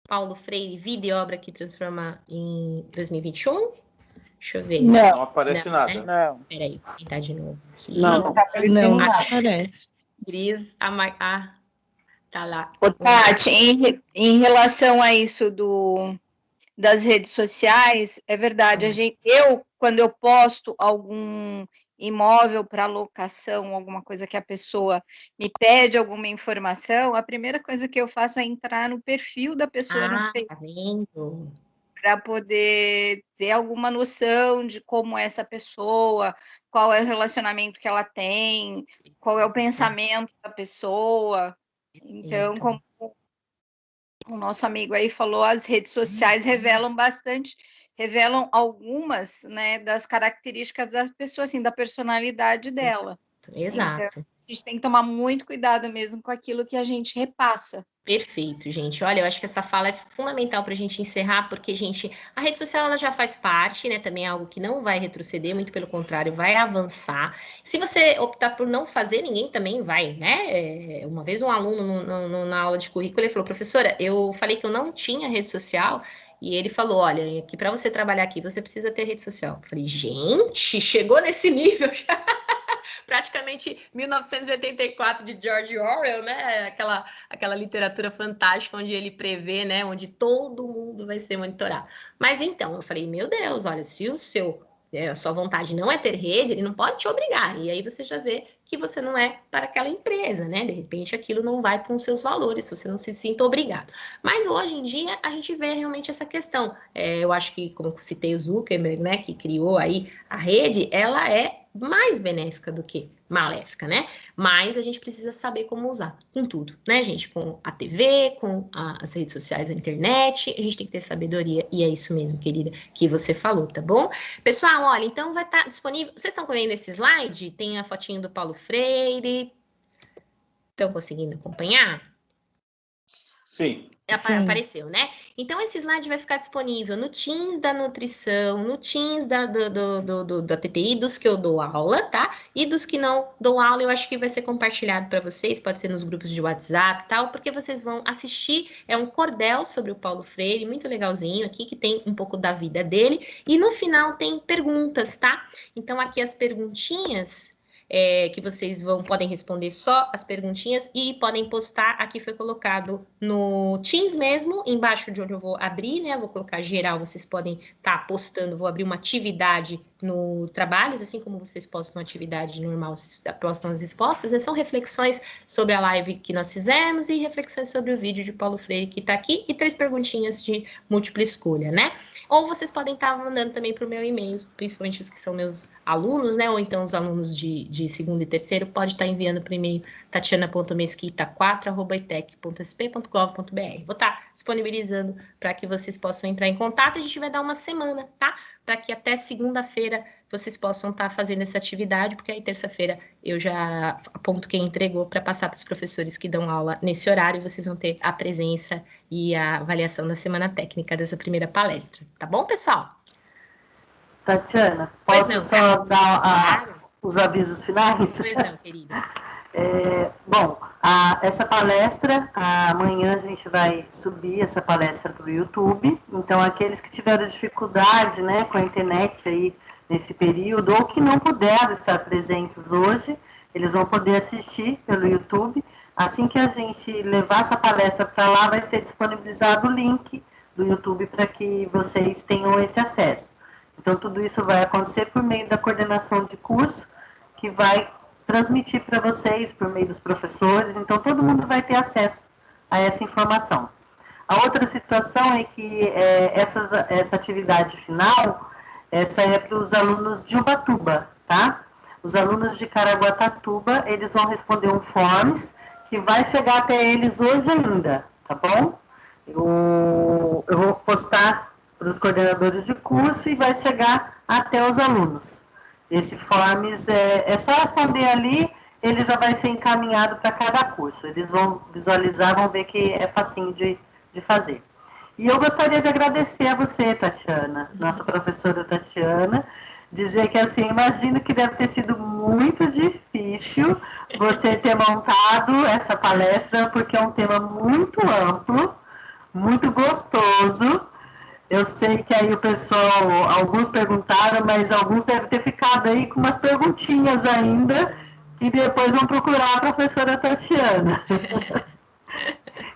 A: Paulo Freire, vida e obra que transforma em 2021? Deixa eu ver.
R: Não aparece nada.
A: Né?
R: Não.
A: Peraí, vou tentar de novo. Aqui.
H: Não aparece.
A: Cris, tá lá.
S: Ô, Tati, em relação a isso das redes sociais, é verdade, quando eu posto algum imóvel para locação, alguma coisa que a pessoa me pede alguma informação, a primeira coisa que eu faço é entrar no perfil da pessoa no Facebook.
A: Tá vendo?
S: Para poder ter alguma noção de como é essa pessoa, qual é o relacionamento que ela tem, qual é o pensamento da pessoa. Então, como o nosso amigo aí falou, as redes sociais revelam algumas, né, das características da pessoa, assim, da personalidade dela.
A: Exato.
S: Então, a gente tem que tomar muito cuidado mesmo com aquilo que a gente repassa.
A: Perfeito, gente. Olha, eu acho que essa fala é fundamental para a gente encerrar, porque, gente, a rede social ela já faz parte, né? Também é algo que não vai retroceder, muito pelo contrário, vai avançar. Se você optar por não fazer, ninguém também vai, né? Uma vez um aluno na aula de currículo, ele falou, professora, eu falei que eu não tinha rede social, e ele falou, olha, que para você trabalhar aqui, você precisa ter rede social. Eu falei, gente, chegou nesse nível já. Praticamente 1984 de George Orwell, né? Aquela literatura fantástica onde ele prevê, né? Onde todo mundo vai ser monitorado. Mas então, eu falei, meu Deus, olha, se a sua vontade não é ter rede, ele não pode te obrigar. E aí você já vê que você não é para aquela empresa, né? De repente aquilo não vai com os seus valores, você não se sinta obrigado. Mas hoje em dia a gente vê realmente essa questão. Eu acho que, como eu citei o Zuckerberg, né? Que criou aí a rede, ela é mais benéfica do que maléfica, né? Mas a gente precisa saber como usar com tudo, né, gente? Com a TV, com as redes sociais, a internet, a gente tem que ter sabedoria, e é isso mesmo, querida, que você falou, tá bom? Pessoal, olha, então vai estar disponível, vocês estão vendo esse slide? Tem a fotinho do Paulo Freire, estão conseguindo acompanhar?
R: Sim.
A: Apareceu, né? Então, esse slide vai ficar disponível no Teams da nutrição, no Teams da TTI, dos que eu dou aula, tá? E dos que não dou aula, eu acho que vai ser compartilhado para vocês, pode ser nos grupos de WhatsApp e tal, porque vocês vão assistir. É um cordel sobre o Paulo Freire, muito legalzinho aqui, que tem um pouco da vida dele. E no final tem perguntas, tá? Então, aqui as perguntinhas... que vocês podem responder só as perguntinhas e podem postar. Aqui foi colocado no Teams mesmo, embaixo de onde eu vou abrir, né? Vou colocar geral, vocês podem estar postando, vou abrir uma atividade no Trabalhos, assim como vocês postam atividade normal, vocês postam as respostas, são reflexões sobre a live que nós fizemos e reflexões sobre o vídeo de Paulo Freire que está aqui e 3 perguntinhas de múltipla escolha, né? Ou vocês podem estar mandando também para o meu e-mail, principalmente os que são meus alunos, né? Ou então os alunos de segundo e terceiro, pode estar enviando para o e-mail tatiana.mesquita4@itec.sp.gov.br. Vou estar disponibilizando para que vocês possam entrar em contato. A gente vai dar uma semana, tá? Para que até segunda-feira vocês possam estar fazendo essa atividade, porque aí terça-feira eu já aponto quem entregou para passar para os professores que dão aula nesse horário, e vocês vão ter a presença e a avaliação da semana técnica dessa primeira palestra. Tá bom, pessoal?
I: Tatiana, posso só dar os avisos finais?
A: Pois não, querida.
I: Bom, essa palestra, amanhã a gente vai subir essa palestra para o YouTube, então aqueles que tiveram dificuldade, né, com a internet aí nesse período, ou que não puderam estar presentes hoje, eles vão poder assistir pelo YouTube. Assim que a gente levar essa palestra para lá, vai ser disponibilizado o link do YouTube para que vocês tenham esse acesso. Então, tudo isso vai acontecer por meio da coordenação de curso, que vai transmitir para vocês por meio dos professores. Então, todo mundo vai ter acesso a essa informação. A outra situação é que essa atividade final, essa é para os alunos de Ubatuba, tá? Os alunos de Caraguatatuba, eles vão responder um forms que vai chegar até eles hoje ainda, tá bom? Eu vou postar para os coordenadores de curso e vai chegar até os alunos. Esse forms é só responder ali, ele já vai ser encaminhado para cada curso. Eles vão visualizar, vão ver que é facinho de fazer. E eu gostaria de agradecer a você, Tatiana, nossa professora Tatiana, dizer que, assim, imagino que deve ter sido muito difícil você ter montado essa palestra, porque é um tema muito amplo, muito gostoso. Eu sei que aí o pessoal, alguns perguntaram, mas alguns devem ter ficado aí com umas perguntinhas ainda, e depois vão procurar a professora Tatiana.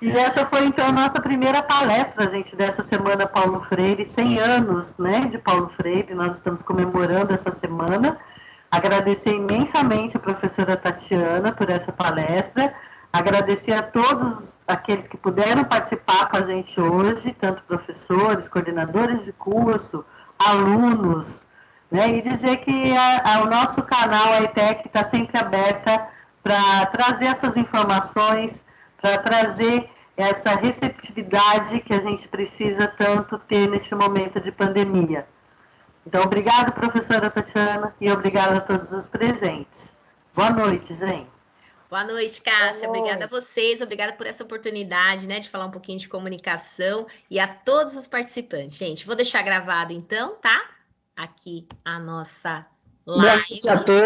I: E essa foi, então, a nossa primeira palestra, gente, dessa semana Paulo Freire, 100 anos, né, de Paulo Freire, nós estamos comemorando essa semana. Agradecer imensamente a professora Tatiana por essa palestra, agradecer a todos aqueles que puderam participar com a gente hoje, tanto professores, coordenadores de curso, alunos, né, e dizer que o nosso canal, a ITEC, está sempre aberta para trazer essas informações, para trazer essa receptividade que a gente precisa tanto ter neste momento de pandemia. Então, obrigado, professora Tatiana, e obrigada a todos os presentes. Boa noite, gente.
A: Boa noite, Cássia. Obrigada a vocês, obrigada por essa oportunidade, né, de falar um pouquinho de comunicação, e a todos os participantes. Gente, vou deixar gravado então, tá? Aqui a nossa live.
B: Boa noite a todos.